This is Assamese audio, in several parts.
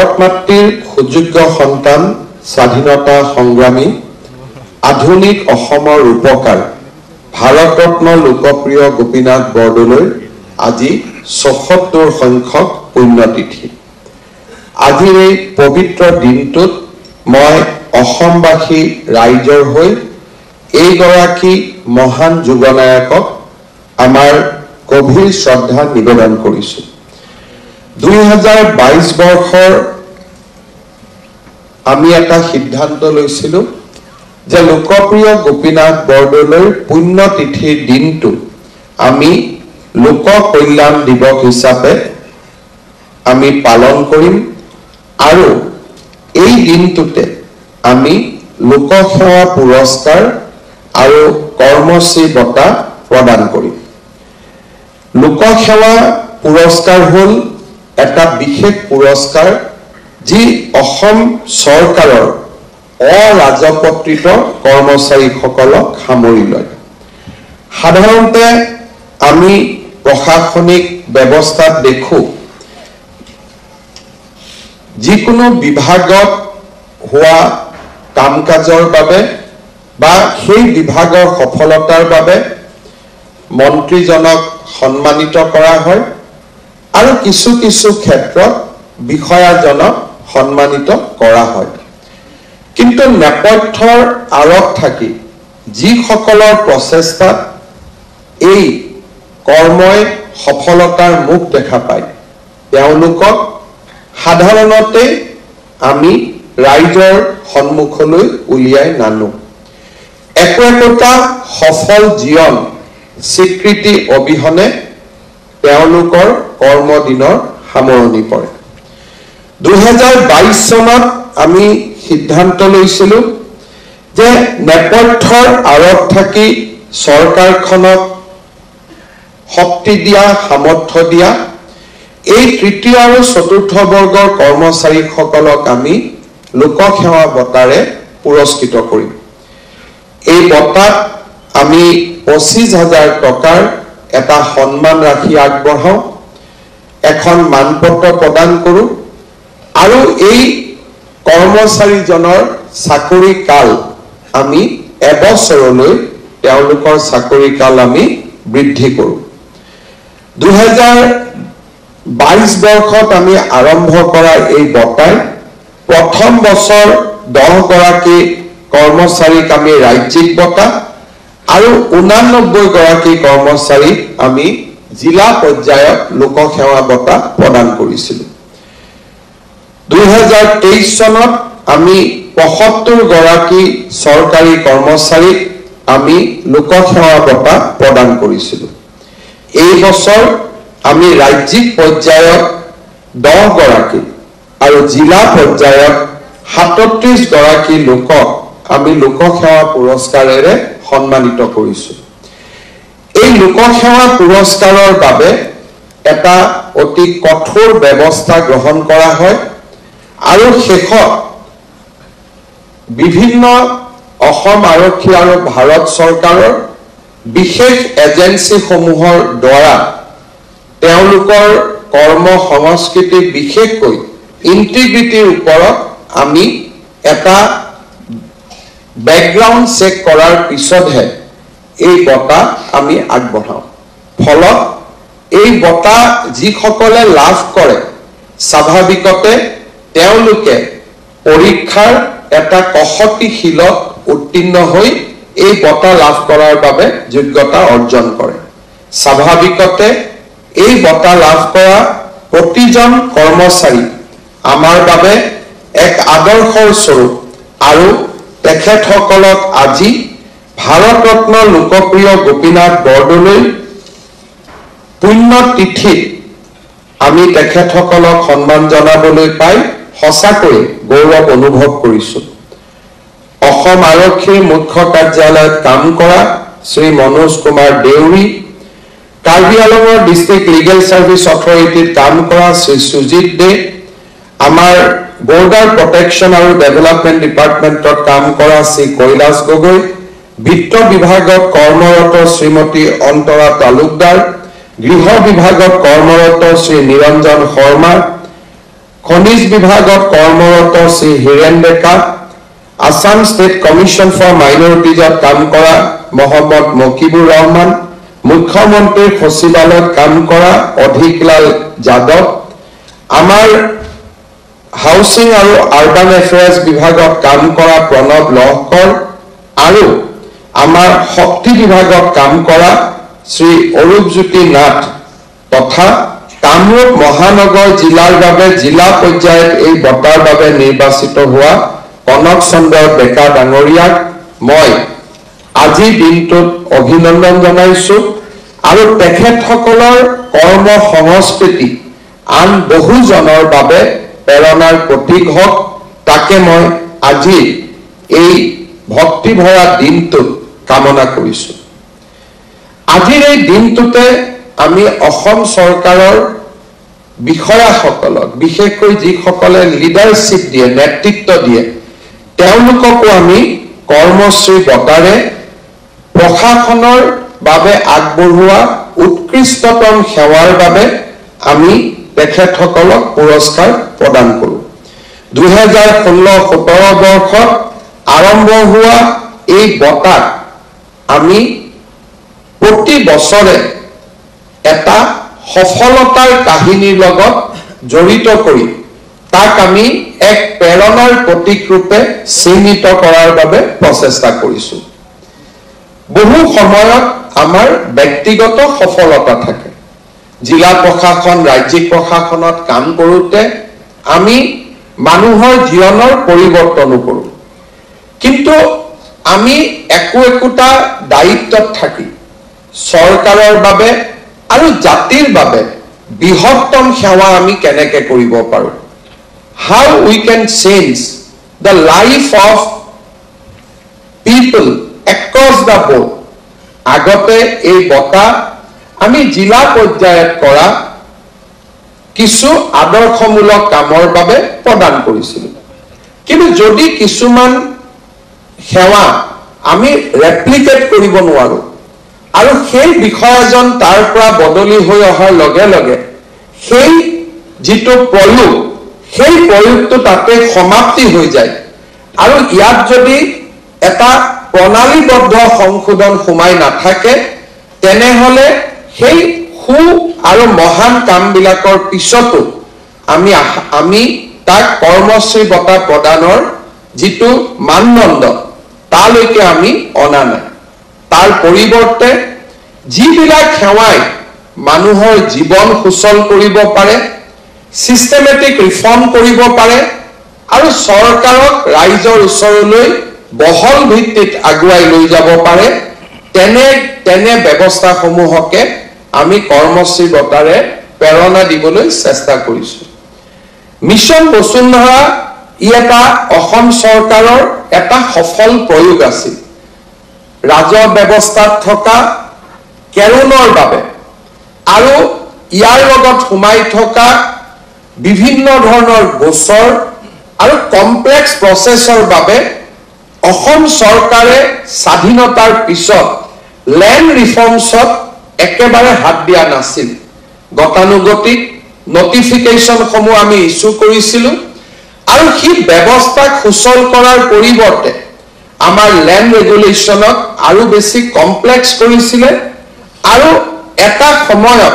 ভাৰত মাতৃৰ সুযোগ্য সন্তান স্বাধীনতা সংগ্ৰামী আধুনিক অসমৰ ৰূপকাৰ ভাৰতৰত্ন লোকপ্ৰিয় গোপীনাথ বৰদলৈৰ আজি ৭৪ সংখ্যক পুণ্যতিথি। আজিৰ এই পবিত্ৰ দিনটোত মই অসমবাসী ৰাইজৰ হৈ এইগৰাকী মহান যুগনায়কক আমাৰ গভীৰ শ্ৰদ্ধা নিবেদন কৰিছোঁ। 2022 বৰ্ষৰ আমি এটা সিদ্ধান্ত লৈছিলোঁ যে লোকপ্ৰিয় গোপীনাথ বৰদলৈৰ পুণ্যতিথিৰ দিনটো আমি লোক কল্যাণ দিৱস হিচাপে আমি পালন কৰিম আৰু এই দিনটোতে আমি লোকসেৱা পুৰস্কাৰ আৰু কৰ্মশ্ৰী বঁটা প্ৰদান কৰিম। লোকসেৱা পুৰস্কাৰ হ'ল এটা বিশেষ পুৰস্কাৰ যি অসম চৰকাৰৰ অৰাজপত্ৰিত কৰ্মচাৰীসকলক সামৰি লয়। সাধাৰণতে আমি প্ৰশাসনিক ব্যৱস্থাত দেখোঁ যিকোনো বিভাগত হোৱা কাম কাজৰ বাবে বা সেই বিভাগৰ সফলতাৰ বাবে মন্ত্ৰীজনক সন্মানিত কৰা হয় আৰু কিছু কিছু ক্ষেত্ৰত বিষয়াজনক সন্মানিত কৰা হয়। কিন্তু নেপথ্যৰ আঁৰত থাকি যিসকলৰ প্ৰচেষ্টাত এই কৰ্মই সফলতাৰ মুখ দেখা পায় তেওঁলোকক সাধাৰণতে আমি ৰাইজৰ সন্মুখলৈ উলিয়াই নানো। একোটা সফল জীৱন স্বীকৃতি অবিহনে তেওঁলোকৰ কৰ্মদিনৰ সামৰণি পৰে। 2022 চনত আমি সিদ্ধান্ত লৈছিলোঁ যে নেপথ্যৰ আঁৰত থাকি চৰকাৰখনক শক্তি দিয়া, সামৰ্থ্য দিয়া এই তৃতীয় আৰু চতুৰ্থ বৰ্গৰ কৰ্মচাৰীসকলক আমি লোকসেৱা বঁটাৰে পুৰস্কৃত কৰিম। এই বঁটাত আমি 25,000 টকাৰ এটা সন্মান ৰাশি আগবঢ়াওঁ, এখন মানপত্ৰ প্ৰদান কৰোঁ আৰু এই কৰ্মচাৰীজনৰ চাকৰি কাল আমি এবছৰলৈ তেওঁলোকৰ চাকৰি কাল আমি বৃদ্ধি কৰোঁ। 2022 বৰ্ষত আমি আৰম্ভ কৰা এই বঁটাই প্ৰথম বছৰ 10 গৰাকী কৰ্মচাৰীক আমি ৰাজ্যিক বঁটা আৰু 89 গৰাকী কৰ্মচাৰীক আমি জিলা পৰ্যায়ত লোকসেৱা বঁটা প্ৰদান কৰিছিলোঁ। 2023 চনত আমি 75 গৰাকী চৰকাৰী কৰ্মচাৰীক আমি লোকসেৱা বঁটা প্ৰদান কৰিছিলোঁ। এই বছৰ আমি ৰাজ্যিক পৰ্যায়ত 10 গৰাকী আৰু জিলা পৰ্যায়ত 37 গৰাকী লোকক আমি লোকসেৱা পুৰস্কাৰেৰে সন্মানিত কৰিছোঁ। এই লোকসেৱা পুৰস্কাৰৰ বাবে এটা অতি কঠোৰ ব্যৱস্থা গ্ৰহণ কৰা হয় আৰু শেষত বিভিন্ন অসম আৰক্ষী আৰু ভাৰত চৰকাৰৰ বিশেষ এজেন্সিসমূহৰ দ্বাৰা তেওঁলোকৰ কৰ্ম সংস্কৃতি বিশেষকৈ ইণ্টিগ্ৰিটিৰ ওপৰত আমি এটা বেকগ্ৰাউণ্ড চেক কৰাৰ পিছতহে এই বঁটা আমি আগবঢ়াওঁ। ফলত এই বঁটা যিসকলে লাভ কৰে স্বাভাৱিকতে তেওঁলোকে পৰীক্ষাৰ এটা কসটিশীলত উত্তীৰ্ণ হৈ এই বঁটা লাভ কৰাৰ বাবে যোগ্যতা অৰ্জন কৰে। স্বাভাৱিকতে এই বঁটা লাভ কৰা প্ৰতিজন কৰ্মচাৰী আমাৰ বাবে এক আদৰ্শৰ স্বৰূপ আৰু তেখেতসকলক আজি ভাৰতৰত্ন লোকপ্ৰিয় গোপীনাথ বৰদলৈৰ পুণ্যতিথিত আমি তেখেতসকলক সন্মান জনাবলৈ পাই সঁচাকৈ গৌৰৱ অনুভৱ কৰিছোঁ। অসম আৰক্ষীৰ মুখ্য কাৰ্যালয়ত কাম কৰা শ্ৰী মনোজ কুমাৰ দেউৰী, কাৰ্বি আংলঙৰ ডিষ্ট্ৰিক্ট লিগেল ছাৰ্ভিচ অথৰিটিত কাম কৰা শ্ৰী সুজিত দে, আমাৰ বৰ্ডাৰ প্ৰটেকশ্যন আৰু ডেভেলপমেণ্ট ডিপাৰ্টমেণ্টত কাম কৰা শ্ৰী কৈলাশ গগৈ, বিত্ত বিভাগত কৰ্মৰত শ্ৰীমতী অন্তৰা তালুকদাৰ, গৃহ বিভাগত কৰ্মৰত শ্ৰী নিৰঞ্জন শৰ্মা, খনিজ বিভাগত কৰ্মৰত শ্ৰী হিৰেন ডেকা, আসাম ষ্টেট কমিশ্যন ফৰ মাইনৰিটিজত কাম কৰা মহম্মদ মকিবুৰ ৰহমান, মুখ্যমন্ত্ৰীৰ সচিবালয়ত কাম কৰা অধিকলাল যাদৱ, আমাৰ হাউচিং আৰু আৰ্বান এফেয়াৰ্ছ বিভাগত কাম কৰা প্ৰণৱ লহকৰ আৰু আমাৰ শক্তি বিভাগত কাম কৰা শ্ৰী অৰূপজ্যোতি নাথ তথা কামৰূপ মহানগৰ জিলাৰ বাবে জিলা পৰ্যায়ত এই বঁটাৰ বাবে নিৰ্বাচিত হোৱা কনক চন্দ্ৰ ডেকা ডাঙৰীয়াক মই আজি দিনটোত অভিনন্দন জনাইছো আৰু তেখেতসকলৰ কৰ্ম সংস্কৃতি আন বহুজনৰ বাবে প্ৰেৰণাৰ প্ৰতীক হওক তাকে মই আজি এই ভক্তি ভৰা দিনটোত কামনা কৰিছো। আজিৰ এই দিনটোতে আমি অসম চৰকাৰৰ বিষয়াসকলক বিশেষকৈ যিসকলে লিডাৰশ্বিপ দিয়ে নেতৃত্ব দিয়ে তেওঁলোককো আমি কৰ্মশ্ৰী বঁটাৰে প্ৰশাসনৰ বাবে আগবঢ়োৱা উৎকৃষ্টতম সেৱাৰ বাবে আমি তেখেতসকলক পুৰস্কাৰ প্ৰদান কৰোঁ। 2016-17 বৰ্ষত আৰম্ভ হোৱা এই বঁটাক আমি প্ৰতি বছৰে এটা সফলতাৰ কাহিনীৰ লগত জড়িত কৰি তাক আমি এক প্ৰেৰণাৰ প্ৰতীক ৰূপে চিহ্নিত কৰাৰ বাবে প্ৰচেষ্টা কৰিছো। বহু সময়ত আমাৰ ব্যক্তিগত সফলতা থাকে। জিলা প্ৰশাসন ৰাজ্যিক প্ৰশাসনত কাম কৰোঁতে আমি মানুহৰ জীৱনৰ পৰিৱৰ্তনো কৰোঁ, কিন্তু আমি একোটা দায়িত্বত থাকি চৰকাৰৰ বাবে আৰু জাতিৰ বাবে বৃহত্তম সেৱা আমি কেনেকৈ কৰিব পাৰোঁ, how we can change the life of people across the board। আগতে এই বঁটা আমি জিলা পৰ্যায়ত কৰা কিছু আদৰ্শমূলক কামৰ বাবে প্ৰদান কৰিছিলোঁ, কিন্তু যদি কিছুমান সেৱা আমি ৰেপ্লিকেট কৰিব নোৱাৰোঁ আৰু সেই বিষয়াজন তাৰ পৰা বদলি হৈ অহাৰ লগে লগে সেই যিটো প্ৰয়োগ সেই প্ৰয়োগটো তাতে সমাপ্তি হৈ যায় আৰু ইয়াত যদি এটা প্ৰণালীবদ্ধ সংশোধন সোমাই নাথাকে তেনেহলে সেই সু আৰু মহান কামবিলাকৰ পিছতো আমি তাক কৰ্মশ্ৰী বঁটা প্ৰদানৰ যিটো মানদণ্ড তালৈকে আমি অনা নাই। তাৰ পৰিৱৰ্তে যিবিলাক সেৱাই মানুহৰ জীৱন সুচল কৰিব পাৰে, সিস্টেমেটিক ৰিফৰ্ম কৰিব পাৰে আৰু চৰকাৰক ৰাইজৰ ওচৰলৈ বহল ভিত্তিত আগুৱাই লৈ যাব পাৰে তেনে ব্যৱস্থাসমূহকে আমি কৰ্মশ্ৰী বঁটাৰে প্ৰেৰণা দিবলৈ চেষ্টা কৰিছো। মিছন বসুন্ধৰা ই এটা অসম চৰকাৰৰ এটা সফল প্ৰয়োগ আছিল। ৰাজহ ব্যৱস্থাত থকা কেৰুণৰ বাবে আৰু ইয়াৰ লগত সোমাই থকা বিভিন্ন ধৰণৰ গোচৰ আৰু কমপ্লেক্স প্ৰচেছৰ বাবে অসম চৰকাৰে স্বাধীনতাৰ পিছত লেণ্ড ৰিফৰ্মছত একেবাৰে হাত দিয়া নাছিল। গতানুগতিক নটিফিকেশ্যনসমূহ আমি ইছ্যু কৰিছিলোঁ আৰু সেই ব্যৱস্থাক সুচল কৰাৰ পৰিৱৰ্তে আমাৰ লেণ্ড ৰেগুলেশ্যনক আৰু বেছি কমপ্লেক্স কৰিছিলে আৰু এটা সময়ত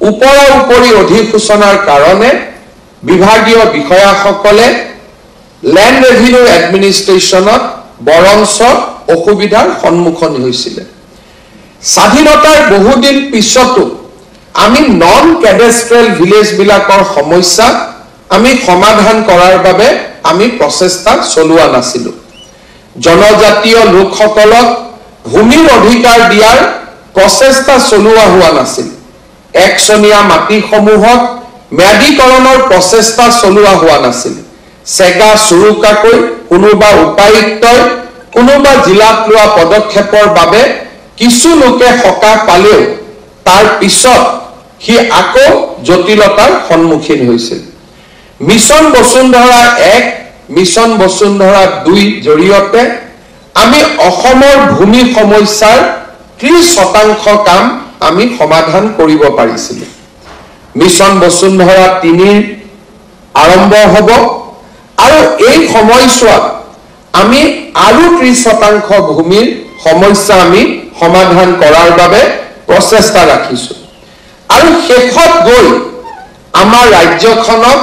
ওপৰা উপৰি অধিসূচনাৰ কাৰণে বিভাগীয় বিষয়াসকলে লেণ্ড ৰেভিনিউ এডমিনিষ্ট্ৰেশ্যনত বৰঞ্চ অসুবিধাৰ সন্মুখীন হৈছিলে। স্বাধীনতাৰ বহুদিন পিছতো আমি নন কেডেষ্ট্ৰেল ভিলেজবিলাকৰ সমস্যা আমি সমাধান কৰাৰ বাবে আমি প্ৰচেষ্টা চলোৱা নাছিলোঁ। জনজাতীয় লোকসকলক ভূমিৰ অধিকাৰ দিয়াৰ প্ৰচেষ্টা চলোৱা হোৱা নাছিল। একচনীয়া মাটিসমূহক ম্যাদীকৰণৰ প্ৰচেষ্টা চলোৱা হোৱা নাছিল। চেগা চুৰুকাকৈ কোনোবা উপায়ুক্তই কোনোবা জিলাত লোৱা পদক্ষেপৰ বাবে কিছু লোকে সকাহ পালেও তাৰ পিছত সি আকৌ জটিলতাৰ সন্মুখীন হৈছিল। মিছন বসুন্ধৰা 1 মিছন বসুন্ধৰা 2 জৰিয়তে আমি অসমৰ ভূমি সমস্যাৰ 30% কাম আমি সমাধান কৰিব পাৰিছিলোঁ। মিছন বসুন্ধৰা 3 আৰম্ভ হ'ব আৰু এই সময়ছোৱাত আমি আৰু 30% ভূমিৰ সমস্যা আমি সমাধান কৰাৰ বাবে প্ৰচেষ্টা ৰাখিছো আৰু শেষত গৈ আমাৰ ৰাজ্যখনক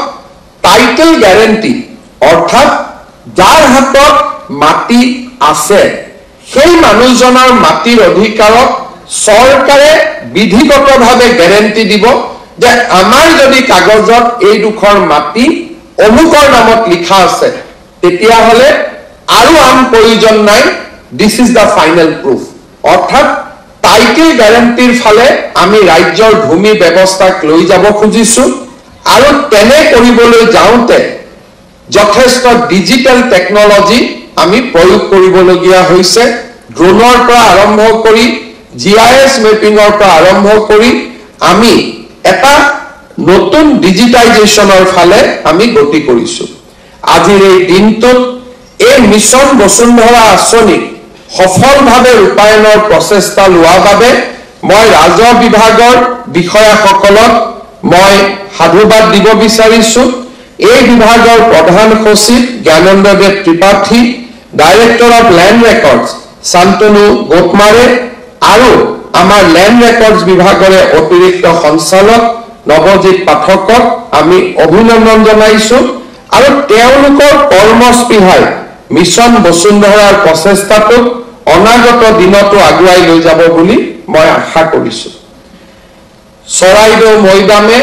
টাইটেল গ্যাৰেন্টি অৰ্থাৎ যাৰ হাতত মাটি আছে সেই মানুহজনৰ মাটিৰ অধিকাৰক চৰকাৰে বিধিগতভাৱে গ্যাৰেন্টি দিব যে আমাৰ যদি কাগজত এই দুখৰ মাটি অমুকৰ নামত লিখা আছে তেতিয়া হলে আৰু আন প্ৰয়োজন নাই this is the final proof অৰ্থাৎ টাইটেল গ্যাৰেন্টিৰ ফালে আমি ৰাজ্যৰ ভূমি ব্যৱস্থাক লৈ যাব খুজিছো আৰু তেনে কৰিবলৈ যাওঁতে যথেষ্ট ডিজিটেল টেকনলজি আমি প্ৰয়োগ কৰিবলগীয়া হৈছে ড্ৰোনৰ পৰা আৰম্ভ কৰি GIS মেপিংৰ পৰা আৰম্ভ কৰি আমি এটা নতুন ডিজিটাইজেশনৰ ফালে আমি গতি কৰিছো আজিৰ এই দিনটোত এই মিছন বসুন্ধৰা আঁচনি সফলভাৱে ৰূপায়ণৰ প্ৰচেষ্টা লোৱাৰ বাবে মই ৰাজহ বিভাগৰ বিষয়াসকলক মই সাধুবাদ দিব বিচাৰিছো এই বিভাগৰ প্ৰধান সচিব Gyanendradev Tripathi director of land records Shantanu গোপমাৰে আৰু আমাৰ ল্যান্ড ৰেকৰ্ডছ বিভাগৰে অতিৰিক্ত সঞ্চালক নৱজিৎ পাঠকক আমি অভিনন্দন জনাইছো আৰু তেওঁলোকৰ কৰ্মস্পৃহাই মিছন বসুন্ধৰাৰ প্ৰচেষ্টাটো অনাগত দিনতো আগুৱাই লৈ যাব বুলি মই আশা কৰিছো চৰাইদেউ মৈদামে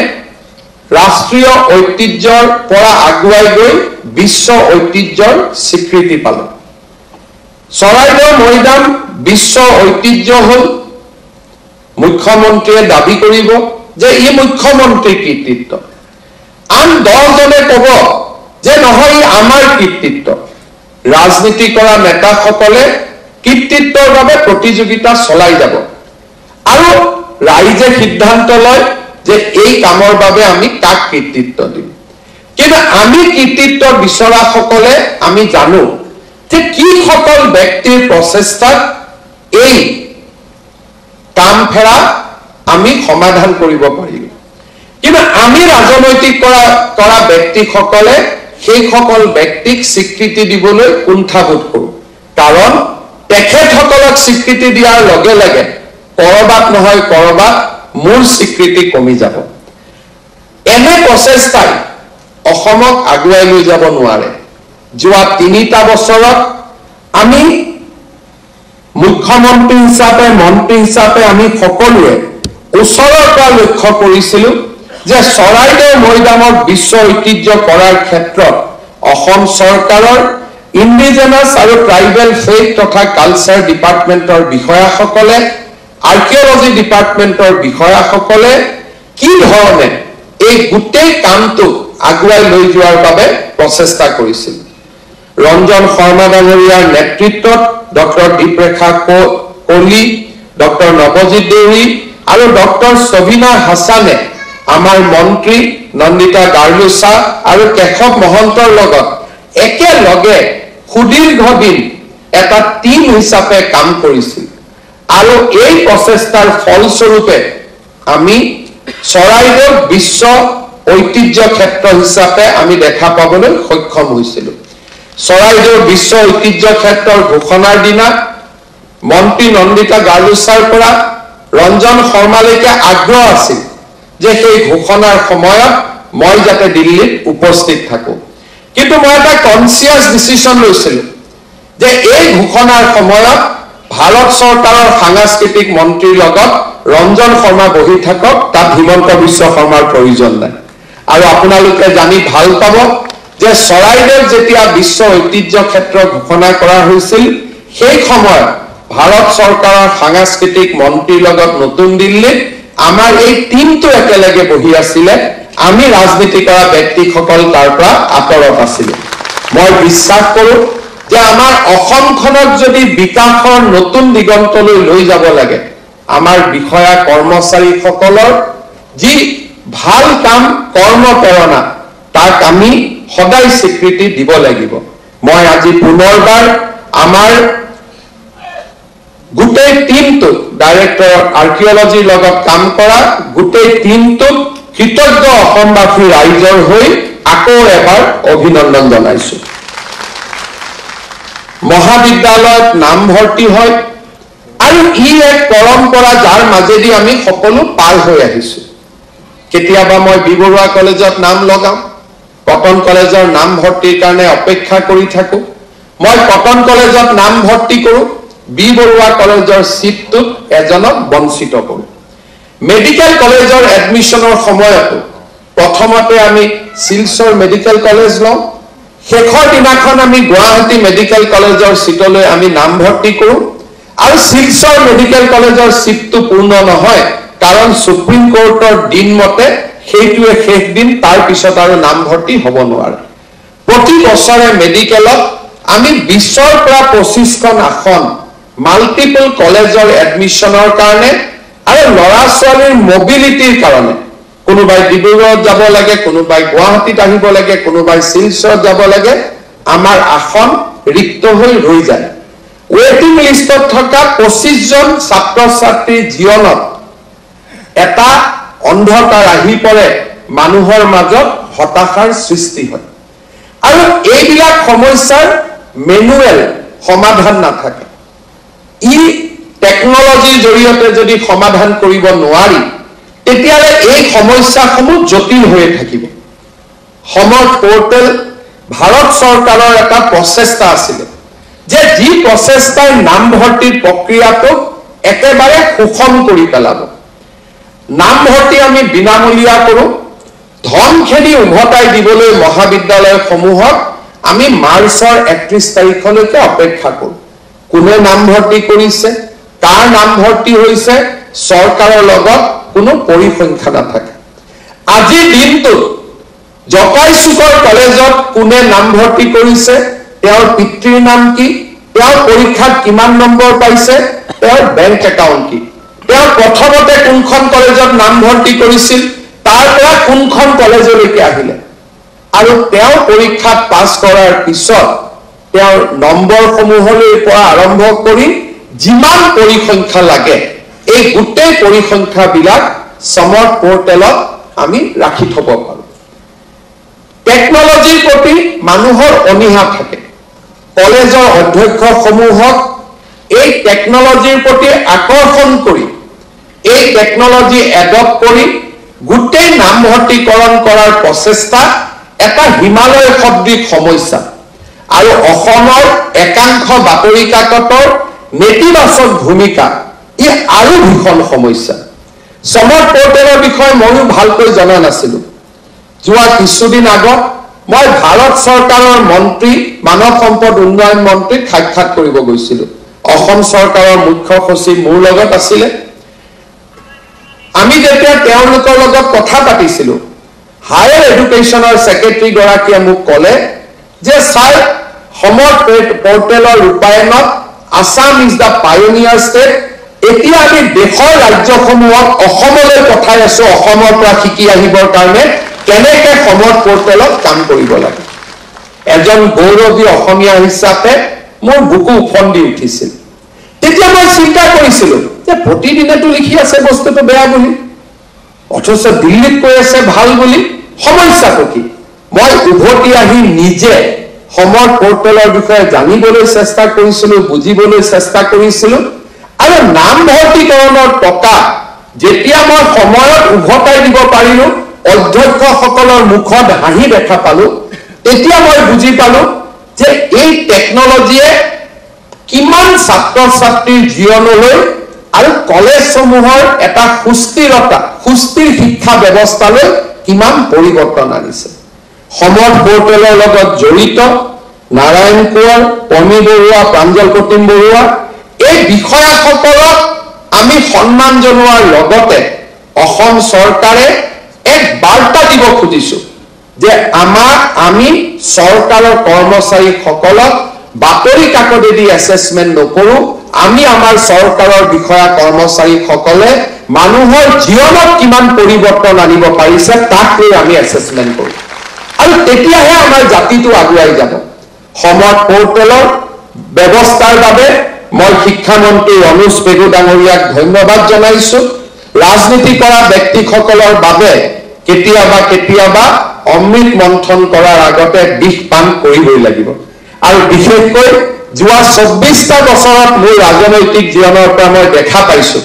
ৰাষ্ট্ৰীয় ঐতিহ্যৰ পৰা আগুৱাই গৈ বিশ্ব ঐতিহ্যৰ স্বীকৃতি পালে চৰাইদেউ মৈদাম বিশ্ব ঐতিহ্য হল মুখ্যমন্ত্ৰীয়ে দাবী কৰিব যে ই মুখ্যমন্ত্ৰীৰ কৃতিত্ব আন 10 জনে ক'ব যে নহয় আমাৰ কৃতিত্ব ৰাজনীতি কৰা নেতাসকলে কৃতিত্বৰ বাবে প্ৰতিযোগিতা চলাই যাব আৰু ৰাইজে সিদ্ধান্ত লয় যে এই কামৰ বাবে আমি কাক কৃতিত্ব দিম কিন্তু আমি কৃতিত্ব বিচৰাসকলে আমি জানো যে কি সকল ব্যক্তিৰ প্ৰচেষ্টাত এই কাম ফেৰা আমি সমাধান কৰিব পাৰিম কিন্তু আমি ৰাজনৈতিক কৰা ব্যক্তিসকলে সেই সকল ব্যক্তিক স্বীকৃতি দিবলৈ কুণ্ঠাবোধ কৰোঁ কাৰণ তেখেতসকলক স্বীকৃতি দিয়াৰ লগে লগে কৰবাত নহয় কৰবাত মূল স্বীকৃতি কমি যাব এনে প্ৰচেষ্টাই অসমক আগুৱাই লৈ যাব নোৱাৰে যোৱা 3টা বছৰত আমি মুখ্যমন্ত্ৰী হিচাপে মন্ত্ৰী হিচাপে আমি সকলোৱে ওচৰৰ পৰা লক্ষ্য কৰিছিলো যে চৰাইদেউ মৈদামক বিশ্ব ঐতিহ্য কৰাৰ ক্ষেত্ৰত অসম চৰকাৰৰ ইণ্ডিজেনাছ আৰু ট্ৰাইবেল ফেথ তথা কালচাৰ ডিপাৰ্টমেণ্টৰ বিষয়াসকলে আৰ্কিঅলজি ডিপাৰ্টমেণ্টৰ বিষয়াসকলে কি ধৰণে এই গোটেই কামটো আগুৱাই লৈ যোৱাৰ বাবে প্ৰচেষ্টা কৰিছিল ৰঞ্জন শৰ্মা ডাঙৰীয়াৰ নেতৃত্বত ডক্টৰ দীপৰেখা কোহলি ডক্টৰ নৱজিৎ দেউৰী আৰু ডক্টৰ সবিনা হাছানে আমাৰ মন্ত্ৰী নন্দিতা গাৰ্লুছা আৰু কেশৱ মহন্তৰ লগত একেলগে সুদীৰ্ঘ দিন এটা টিম হিচাপে কাম কৰিছিল আৰু এই প্ৰচেষ্টাৰ ফলস্বৰূপে আমি চৰাইদেউ বিশ্ব ঐতিহ্য ক্ষেত্ৰ হিচাপে আমি দেখা পাবলৈ সক্ষম হৈছিলো চৰাইদেউ বিশ্ব ঐতিহ্য ক্ষেত্ৰৰ ঘোষণাৰ দিনা মন্ত্ৰী নন্দিতা গাৰ্লুছাৰ পৰা ৰঞ্জন শৰ্মালৈকে আগ্ৰহ আছিল যে সেই ঘোষণাৰ সময়ত মই যাতে দিল্লীত উপস্থিত থাকো কিন্তু মই এটা কনসিয়াস ডিসিশন লৈছিলো যে এই ঘোষণাৰ সময়ত ভাৰত চৰকাৰৰ সাংস্কৃতিক মন্ত্ৰীৰ লগত ৰঞ্জন শৰ্মা বহি থাকক তাত হিমন্ত বিশ্ব শৰ্মাৰ প্ৰয়োজন নাই আৰু আপোনালোকে জানি ভাল পাব যে চৰাইদেউ যেতিয়া বিশ্ব ঐতিহ্য ক্ষেত্ৰ ঘোষণা কৰা হৈছিল সেই সময়ত ভাৰত চৰকাৰৰ সাংস্কৃতিক মন্ত্ৰীৰ লগত নতুন দিল্লীত আমাৰ এই টিমটো একেলগে বহি আছিলে আমি ৰাজনীতি কৰা ব্যক্তিসকল তাৰ পৰা আঁতৰত আছিলোঁ মই বিশ্বাস কৰোঁ যে আমাৰ অসমখনক যদি বিকাশৰ নতুন দিগন্তলৈ লৈ যাব লাগে আমাৰ বিষয়া কৰ্মচাৰীসকলৰ যি ভাল কাম কৰ্মপ্ৰেৰণা তাক আমি সদায় স্বীকৃতি দিব লাগিব মই আজি পুনৰবাৰ আমাৰ গোটেই টিমটো ডাইৰেক্টৰ আৰ্কিঅলজিৰ লগত কাম কৰা গোটেই টিমটো কৃতজ্ঞ অসমবাসী ৰাইজৰ হৈ আকৌ এবাৰ অভিনন্দন জনাইছো। মহাবিদ্যালয়ত নামভৰ্তি হয় আৰু ই এক পৰম্পৰা যাৰ মাজেদি আমি সকলো পাৰ হৈ আহিছো। কেতিয়াবা মই বি বৰুৱা কলেজত নাম লগাম, কটন কলেজৰ নামভৰ্তিৰ কাৰণে অপেক্ষা কৰি থাকো। মই কটন কলেজত নামভৰ্তি কৰোঁ, বি বৰুৱা কলেজৰ সিটটোত এজনক বঞ্চিত কৰোঁ। মেডিকেল কলেজৰ এডমিশনৰ সময়তো প্ৰথমতে আমি শিলচৰ মেডিকেল কলেজ লওঁ, শেষৰ দিনাখন আমি গুৱাহাটী মেডিকেল কলেজৰ সিটলৈ আমি নামভৰ্তি কৰোঁ আৰু শিলচৰ মেডিকেল কলেজৰ সিটটো পূৰ্ণ নহয়, কাৰণ সুপ্ৰিম কোৰ্টৰ দিন মতে সেইটোৱে শেষ দিন, তাৰ পিছত আৰু নামভৰ্তি হ'ব নোৱাৰে। প্ৰতি বছৰে মেডিকেলত আমি 20ৰ পৰা 25খন আসন মাল্টিপল কলেজৰ এডমিশনৰ কাৰণে আৰু ল'ৰা ছোৱালীৰ মবিলিটিৰ কাৰণে, কোনোবাই ডিব্ৰুগড়ত যাব লাগে, কোনোবাই গুৱাহাটীত আহিব লাগে, কোনোবাই শিলচৰত যাব লাগে, আমাৰ আসন ৰিক্ত হৈ ৰৈ যায়। ৱেটিং লিষ্টত থকা 25জন ছাত্ৰ ছাত্ৰীৰ জীৱনত এটা অন্ধকাৰ আহি পৰে, মানুহৰ মাজত হতাশাৰ সৃষ্টি হয় আৰু এইবিলাক সমস্যাৰ মেনুৱেল সমাধান নাথাকে। ই টেকনলজিৰ জৰিয়তে যদি সমাধান কৰিব নোৱাৰি, তেতিয়াহ'লে এই সমস্যাসমূহ জটিল হৈ থাকিব। সমৰ্থ পৰ্টেল ভাৰত চৰকাৰৰ এটা প্ৰচেষ্টা আছিলে যে যি প্ৰচেষ্টাৰ নামভৰ্তিৰ প্ৰক্ৰিয়াটোক একেবাৰে সুষম কৰি পেলাব। নামভৰ্তি আমি বিনামূলীয়া কৰোঁ, ধনখিনি উভতাই দিবলৈ মহাবিদ্যালয়সমূহক আমি মাৰ্চৰ 31 তাৰিখলৈকে অপেক্ষা কৰোঁ। কোনে নামভৰ্তি কৰিছে, কাৰ নামভৰ্তি হৈছে, চৰকাৰৰ লগত কোনো পৰিসংখ্যা নাথাকে। আজিৰ দিনটোত জকাইচুকৰ কলেজত কোনে নামভৰ্তি কৰিছে, তেওঁৰ পিতৃৰ নাম কি, তেওঁৰ পৰীক্ষাত কিমান নম্বৰ পাইছে, তেওঁৰ বেংক একাউণ্ট কি, তেওঁ প্ৰথমতে কোনখন কলেজত নামভৰ্তি কৰিছিল, তাৰ পৰা কোনখন কলেজলৈকে আহিলে, আৰু তেওঁ পৰীক্ষাত পাছ কৰাৰ পিছত তেওঁৰ নম্বৰসমূহলৈ পৰা আৰম্ভ কৰি যিমান পৰিসংখ্যা লাগে, এই গোটেই পৰিসংখ্যাবিলাক সমৰ্থ পৰ্টেলত আমি ৰাখি থব পাৰোঁ। টেকনলজিৰ প্ৰতি মানুহৰ অনীহা থাকে। কলেজৰ অধ্যক্ষসমূহক এই টেকনলজিৰ প্ৰতি আকৰ্ষণ কৰি, এই টেকনলজি এডপ্ট কৰি গোটেই নামভৰ্তিকৰণ কৰাৰ প্ৰচেষ্টা এটা হিমালয় সদৃশ সমস্যা আৰু অসমৰ একাংশ বাতৰি কাকতৰ নেতিবাচক ভূমিকা ই আৰু ভীষণ সমস্যা। সমৰ্থ পৰ্টেলৰ বিষয়ে ময়ো ভালকৈ জনা নাছিলো। যোৱা কিছুদিন আগত মই ভাৰত চৰকাৰৰ মন্ত্ৰী, মানৱ সম্পদ উন্নয়ন মন্ত্ৰীক সাক্ষাৎ কৰিব গৈছিলো। অসম চৰকাৰৰ মুখ্য সচিব মোৰ লগত আছিলে। আমি যেতিয়া তেওঁলোকৰ লগত কথা পাতিছিলো, হায়াৰ এডুকেশ্যনৰ ছেক্ৰেটাৰী গৰাকীয়ে মোক ক'লে যে ছাৰ, সমৰ্থ পৰ্টেলৰ ৰূপায়ণত Assam is the pioneer state. এতিয়া আমি দেশৰ ৰাজ্যসমূহক অসমলৈ পঠাই আছো, অসমৰ পৰা শিকি আহিবৰ কাৰণে কেনেকে সমৰ্থ পৰ্টেলত কাম কৰিব লাগে। এজন গৌৰৱী অসমীয়া হিচাপে মোৰ বুকু উফন্দি উঠিছিল। তেতিয়া মই চিন্তা কৰিছিলো যে প্ৰতিদিনেতো লিখি আছে বস্তুটো বেয়া বুলি, অথচ দিল্লীত কৈ আছে ভাল বুলি। সমস্যাটো কি? মই উভতি আহি নিজে সমৰ্থ পৰ্টেলৰ বিষয়ে জানিবলৈ চেষ্টা কৰিছিলো, বুজিবলৈ চেষ্টা কৰিছিলো, আৰু নামভৰ্তিকৰণৰ টকা যেতিয়া মই সময়ত উভতাই দিব পাৰিলো, অধ্যক্ষসকলৰ মুখত হাঁহি দেখা পালো, তেতিয়া মই বুজি পালো যে এই টেকনলজিয়ে কিমান ছাত্ৰ ছাত্ৰীৰ জীৱনলৈ আৰু কলেজসমূহৰ এটা সুস্থিৰ শিক্ষা ব্যৱস্থালৈ কিমান পৰিৱৰ্তন আনিছে। সমৰ্থ পৰ্টেলৰ লগত জড়িত নাৰায়ণ কোঁৱৰ, পমী বৰুৱা, প্ৰাঞ্জল প্ৰতিম বৰুৱা, এই বিষয়াসকলক আমি সন্মান জনোৱাৰ লগতে অসম চৰকাৰে এক বাৰ্তা দিব খুজিছো যে আমি চৰকাৰৰ কৰ্মচাৰীসকলক বাতৰি কাকতেদি এছেছমেণ্ট নকৰো। আমি আমাৰ চৰকাৰৰ বিষয়া কৰ্মচাৰীসকলে মানুহৰ জীৱনত কিমান পৰিৱৰ্তন আনিব পাৰিছে তাক লৈ আমি এছেছমেণ্ট কৰো, আৰু তেতিয়াহে আমাৰ জাতিটো আগুৱাই যাব। সমৰ্থ পৰ্টেলৰ ব্যৱস্থাৰ বাবে মই শিক্ষামন্ত্ৰী অনুজ পেগু ডাঙৰীয়াক ধন্যবাদ জনাইছো। ৰাজনীতি কৰা ব্যক্তিসকলৰ বাবে কেতিয়াবা অমৃত মন্থন কৰাৰ আগতে বিষ পান কৰিবই লাগিব আৰু বিশেষকৈ যোৱা 24টা বছৰত মোৰ ৰাজনৈতিক জীৱনৰ পৰা মই দেখা পাইছো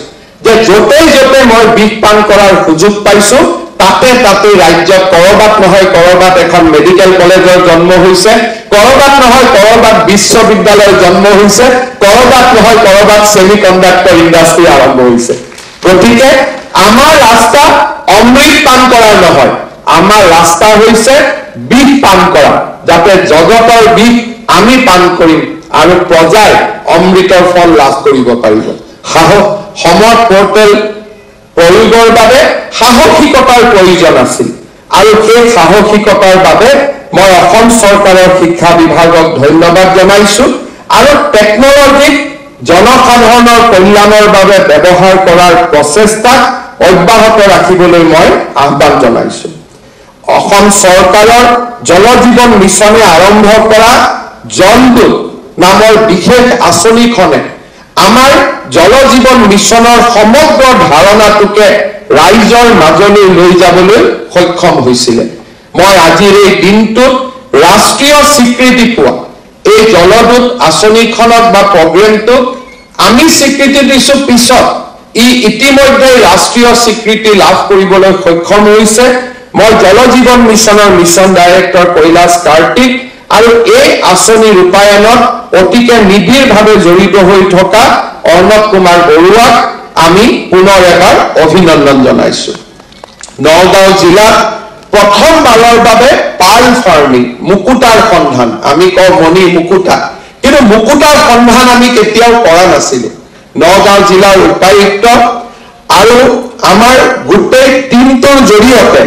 যে য'তে য'তে মই বিষ পান কৰাৰ সুযোগ পাইছো তাতে তাতে ৰাজ্যত কৰবাত নহয় কৰবাত এখন মেডিকেল কলেজৰ জন্ম হৈছে কৰবাত নহয় কৰবাত বিশ্ববিদ্যালয়ৰ জন্ম হৈছে কৰবাত নহয় কৰবাত সেমিকন্ডাক্টৰ ইণ্ডাষ্ট্ৰি আৰম্ভ হৈছে গতিকে আমাৰ ৰাস্তা অমৃত পান কৰাৰ নহয় আমাৰ ৰাস্তা হৈছে বিষ পান কৰা যাতে জগতৰ বিষ আমি পান কৰিম আৰু প্ৰজাই অমৃতৰ ফল লাভ কৰিব পাৰিব সাহস সমত পোৰ্টেল প্ৰয়োগৰ বাবে সাহসিকতাৰ প্ৰয়োজন আছিল আৰু সেই সাহসিকতাৰ বাবে মই অসম চৰকাৰৰ শিক্ষা বিভাগক ধন্যবাদ জনাইছো আৰু টেকনলজিক জনসাধাৰণৰ কল্যাণৰ বাবে ব্যৱহাৰ কৰাৰ প্ৰচেষ্টা অব্যাহত ৰাখিবলৈ মই আহ্বান জনাইছো অসম চৰকাৰৰ জল জীৱন মিছনে আৰম্ভ কৰা জলদূত নামৰ বিশেষ আঁচনিখনে আমাৰ জল জীৱন মিছনৰ সমগ্ৰ ধাৰণাটোকে ৰাইজৰ মাজলৈ লৈ যাবলৈ সক্ষম হৈছিল মই আজিৰ এই দিনটোত ৰাষ্ট্ৰীয় স্বীকৃতি পোৱা এই জলদূত আঁচনিখনক বা প্ৰগ্ৰেমটোক আমি স্বীকৃতি দিছো পিছত ই ইতিমধ্যে ৰাষ্ট্ৰীয় স্বীকৃতি লাভ কৰিবলৈ সক্ষম হৈছে মই জল জীৱন মিছনৰ মিছন ডাইৰেক্টৰ কৈলাশ কাৰ্তিক আৰু এই আঁচনি ৰূপায়ণত অতিকে নিবিড়ভাৱে জড়িত হৈ থকা অৰ্ণৱ কুমাৰ বৰুৱাক আমি পুনৰ এবাৰ অভিনন্দন জনাইছো নগাঁও জিলাত প্ৰথমবাৰৰ বাবে পাৰ্ল ফাৰ্মিং মুকুতাৰ সন্ধান আমি কওঁ মণি মুকুতা কিন্তু মুকুতাৰ সন্ধান আমি কেতিয়াও কৰা নাছিলো নগাঁও জিলাৰ উপায়ুক্ত আৰু আমাৰ গোটেই টিমটোৰ জৰিয়তে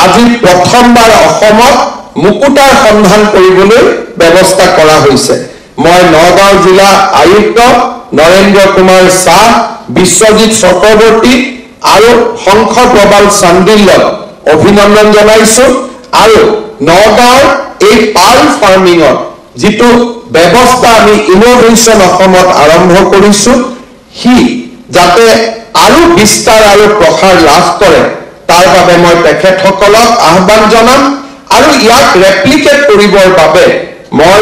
আজি প্ৰথমবাৰ অসমত মুকুতাৰ সন্ধান কৰিবলৈ ব্যৱস্থা কৰা হৈছে মই নগাঁও জিলা আয়ুক্ত নৰেন্দ্ৰ কুমাৰ শাহ বিশ্বজিৎ চক্ৰৱৰ্তী আৰু শংখ প্ৰবাল চান্দিল্যক অভিনন্দন জনাইছো আৰু নগাঁৱৰ এই পাৰ্ল ফাৰ্মিঙৰ যিটো ব্যৱস্থা আমি ইনোভেশ্যন অসমত আৰম্ভ কৰিছো হি যাতে আৰু বিস্তাৰ আৰু প্ৰসাৰ লাভ কৰে তাৰ বাবে মই তেখেতসকলক আহ্বান জনাম আৰু ইয়াক ৰেপ্লিকেট কৰিবৰ বাবে মই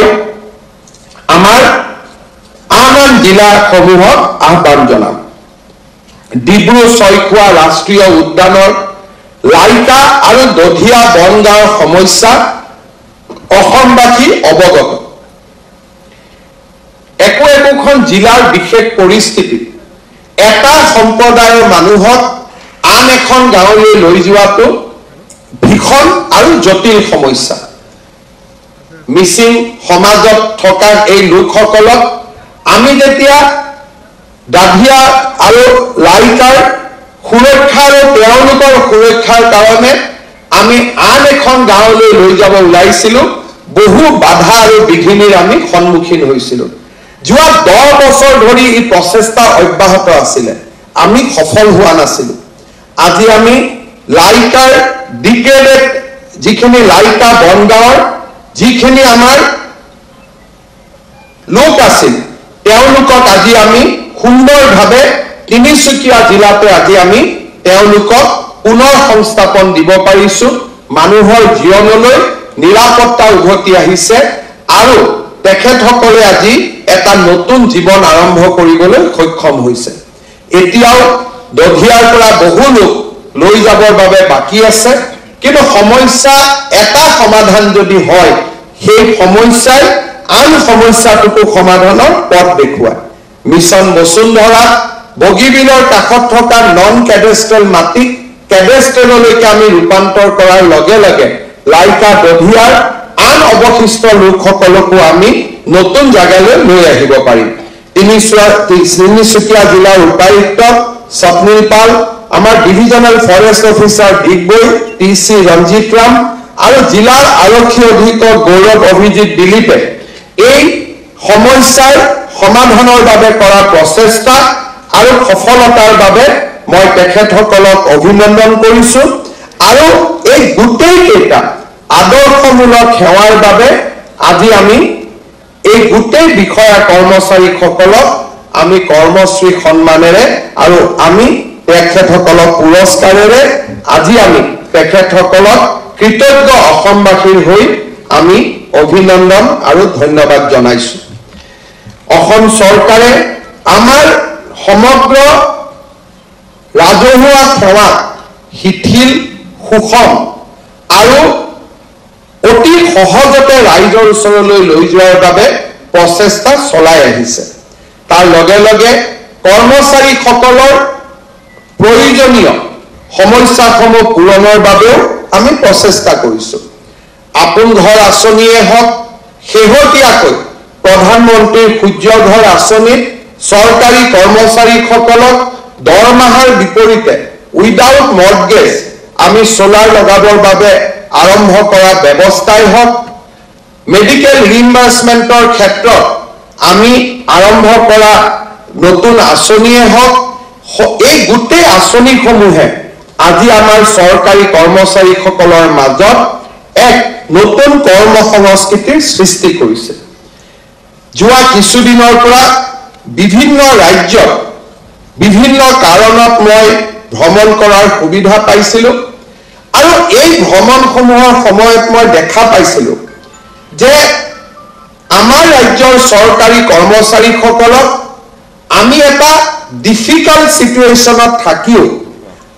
আমাৰ আন জিলাসমূহক আহ্বান জনাম ডিব্ৰু ছৈখোৱা ৰাষ্ট্ৰীয় উদ্যানৰ লাইকা আৰু দধিয়া বনগাঁৱৰ সমস্যা অসমবাসী অৱগত একোখন জিলাৰ বিশেষ পৰিস্থিতি এটা সম্প্ৰদায়ৰ মানুহক আন এখন গাঁৱলৈ লৈ যোৱাটো ভীষণ আৰু জটিল সমস্যা মিচিং সমাজত থকা এই লোকসকলক আমি যেতিয়া দাধিয়া আৰু লাইকাৰ সুৰক্ষা আৰু তেওঁলোকৰ সুৰক্ষাৰ কাৰণে আমি আন এখন গাঁৱলৈ লৈ যাব ওলাইছিলো বহু বাধা আৰু বিঘিনিৰ আমি সন্মুখীন হৈছিলো যোৱা 10 বছৰ ধৰি এই প্ৰচেষ্টা অব্যাহত আছিল আমি সফল হোৱা নাছিলো আজি আমি লাইকাৰ ডিগ্ৰেডেড যিখিনি লাইকা বনগাঁৱৰ যিখিনি আমাৰ লোক আছিল তেওঁলোকক আজি আমি সুন্দৰভাৱে তিনিচুকীয়া জিলাতে আজি আমি তেওঁলোকক পুনৰ সংস্থাপন দিব পাৰিছো মানুহৰ জীৱনলৈ নিৰাপত্তা উভতি আহিছে আৰু তেখেতসকলে আজি এটা নতুন জীৱন আৰম্ভ কৰিবলৈ সক্ষম হৈছে এতিয়াও দধিয়াৰ পৰা বহু লোক লৈ যাবৰ বাবে বাকি আছে কিন্তু সমস্যা এটা সমাধান যদি হয় সেই সমস্যাই আন সমস্যাটোকো সমাধানৰ পথ দেখুৱায় মিছন বসুন্ধৰা বগীবিলৰ কাষত থকা নন কেডেষ্ট্ৰেল মাটি কেডেষ্ট্ৰেললৈকে আমি ৰূপান্তৰ কৰাৰ লগে লগে লাইকা দধিয়াৰ আন অৱশিষ্ট লোকসকলকো আমি নতুন জায়গালৈ লৈ আহিব পাৰিম তিনিচুকীয়া জিলাৰ উপায়ুক্ত স্বপ্নিল পাল আমাৰ divisional forest officer Digboi TC Ranjit Ram আৰু জিলাৰ আৰক্ষী অধীক্ষক গৌৰৱ অভিজিৎ দিলীপে এই সমস্যাৰ সমাধানৰ বাবে কৰা প্ৰচেষ্টা আৰু সফলতাৰ বাবে মই তেখেতসকলক অভিনন্দন কৰিছো আৰু এই গোটেই কেইটা আদৰ্শমূলক সেৱাৰ বাবে আজি আমি এই গোটেই বিষয়া কৰ্মচাৰীসকলক আমি কৰ্মশ্ৰী সন্মানেৰে আৰু আমি তেখেতসকলক পুৰস্কাৰেৰে আজি আমি তেখেতসকলক কৃতজ্ঞ অসমবাসীৰ হৈ আমি অভিনন্দন আৰু ধন্যবাদ জনাইছো অসম চৰকাৰে আমাৰ সমগ্ৰ ৰাজহুৱা সেৱা শিথিল সুষম আৰু অতি সহজতে ৰাইজৰ ওচৰলৈ লৈ যোৱাৰ বাবে প্ৰচেষ্টা চলাই আহিছে তাৰ লগে লগে কৰ্মচাৰীসকলৰ প্ৰয়োজনীয় সমস্যাসমূহ পূৰণৰ বাবেও আমি প্ৰচেষ্টা কৰিছো আপোন ঘৰ আঁচনিয়ে হওক শেহতীয়াকৈ প্ৰধানমন্ত্ৰীৰ সূৰ্য ঘৰ আঁচনিত চৰকাৰী কৰ্মচাৰীসকলক দৰমহাৰ বিপৰীতে উইদাউট মৰ্টগেজ আমি সোলাৰ লগাবৰ বাবে আৰম্ভ কৰা ব্যৱস্থাই হওক মেডিকেল ৰিইম্বাৰ্সমেন্টৰ ক্ষেত্ৰত আমি আৰম্ভ কৰা নতুন আঁচনিয়ে হওক এই গোটেই আঁচনিসমূহে আজি আমাৰ চৰকাৰী কৰ্মচাৰীসকলৰ মাজত এক নতুন কৰ্ম সংস্কৃতিৰ সৃষ্টি কৰিছে যোৱা কিছুদিনৰ পৰা বিভিন্ন ৰাজ্যত বিভিন্ন কাৰণত মই ভ্ৰমণ কৰাৰ সুবিধা পাইছিলো আৰু এই ভ্ৰমণসমূহৰ সময়ত মই দেখা পাইছিলো যে আমাৰ ৰাজ্যৰ চৰকাৰী কৰ্মচাৰীসকলক আমি এটা ডিফিকাল্ট সিচুৱেশ্যনত থাকিও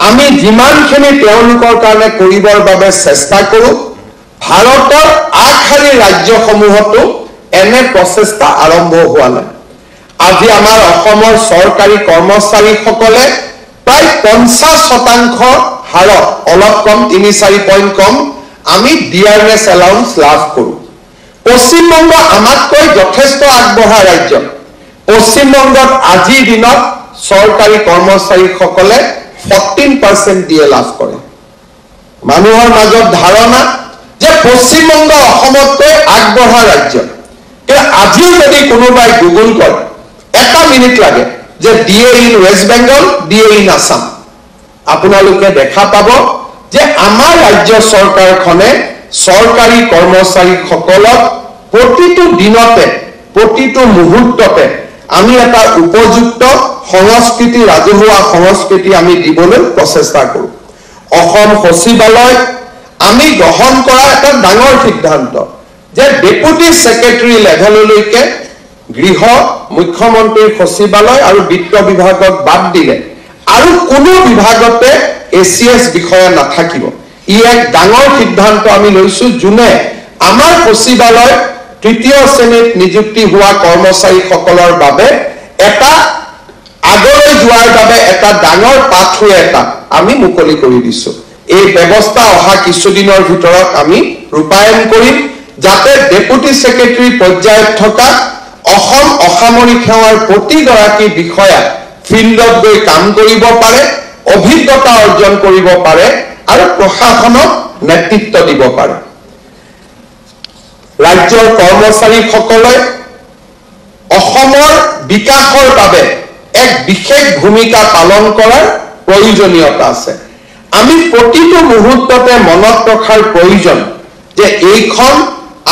আমি যিমানখিনি তেওঁলোকৰ কাৰণে কৰিবৰ বাবে চেষ্টা কৰো ভাৰতৰ আগশাৰী ৰাজ্যসমূহতো এনে প্ৰচেষ্টা আৰম্ভ হোৱা নাই আজি আমাৰ অসমৰ চৰকাৰী কৰ্মচাৰীসকলে প্ৰায় 50% হাৰত অলপ কম 3-4 পইণ্ট কম আমি ডিআৰএছ এলাউন্স লাভ কৰো পশ্চিমবংগ আমাতকৈ যথেষ্ট আগবঢ়া ৰাজ্য পশ্চিমবংগত আজিৰ দিনত চৰকাৰী কৰ্মচাৰীসকলে 14% দিয়ে লাভ কৰে মানুহৰ মাজত ধাৰণা যে পশ্চিমবংগ অসমতকৈ আগবঢ়া ৰাজ্য কিন্তু আজিও যদি কোনোবাই গুগল কৰে এটা মিনিট লাগে যে DA in West Bengal DA in Assam আপোনালোকে দেখা পাব যে আমাৰ ৰাজ্য চৰকাৰখনে চৰকাৰী কৰ্মচাৰীসকলক প্ৰতিটো দিনতে প্ৰতিটো মুহূৰ্ততে আমি এটা উপযুক্ত সংস্কৃতি ৰাজহুৱা সংস্কৃতি আমি দিবলৈ প্ৰচেষ্টা কৰো অসম সচিবালয় আমি গ্ৰহণ কৰা এটা ডাঙৰ সিদ্ধান্ত যে ডেপুটি সেক্ৰেটাৰী লেভেললৈকে গৃহ মুখ্যমন্ত্ৰীৰ সচিবালয় আৰু বিত্ত বিভাগক বাদ দিলে আৰু কোনো বিভাগতে এসিএস বিষয়া নাথাকিব ই এক ডাঙৰ সিদ্ধান্ত আমি লৈছো জুনে আমাৰ সচিবালয় তৃতীয় শ্ৰেণীত নিযুক্তি হোৱা কৰ্মচাৰীসকলৰ বাবে এটা আগলৈ যোৱাৰ বাবে এটা ডাঙৰ পাথৱে এটা আমি মুকলি কৰি দিছো এই ব্যৱস্থা অহা কিছুদিনৰ ভিতৰত আমি ৰূপায়ণ কৰিম যাতে ডেপুটি সেক্ৰেটাৰী পৰ্যায়ত থকা অসম অসামৰিক সেৱাৰ প্ৰতিগৰাকী বিষয়া ফিল্ডত গৈ কাম কৰিব পাৰে অভিজ্ঞতা অৰ্জন কৰিব পাৰে আৰু প্ৰশাসনক নেতৃত্ব দিব পাৰে ৰাজ্যৰ কৰ্মচাৰীসকলে অসমৰ বিকাশৰ বাবে এক বিশেষ ভূমিকা পালন কৰাৰ প্ৰয়োজনীয়তা আছে আমি প্ৰতিটো মুহূৰ্ততে মনত ৰখাৰ প্ৰয়োজন যে এইখন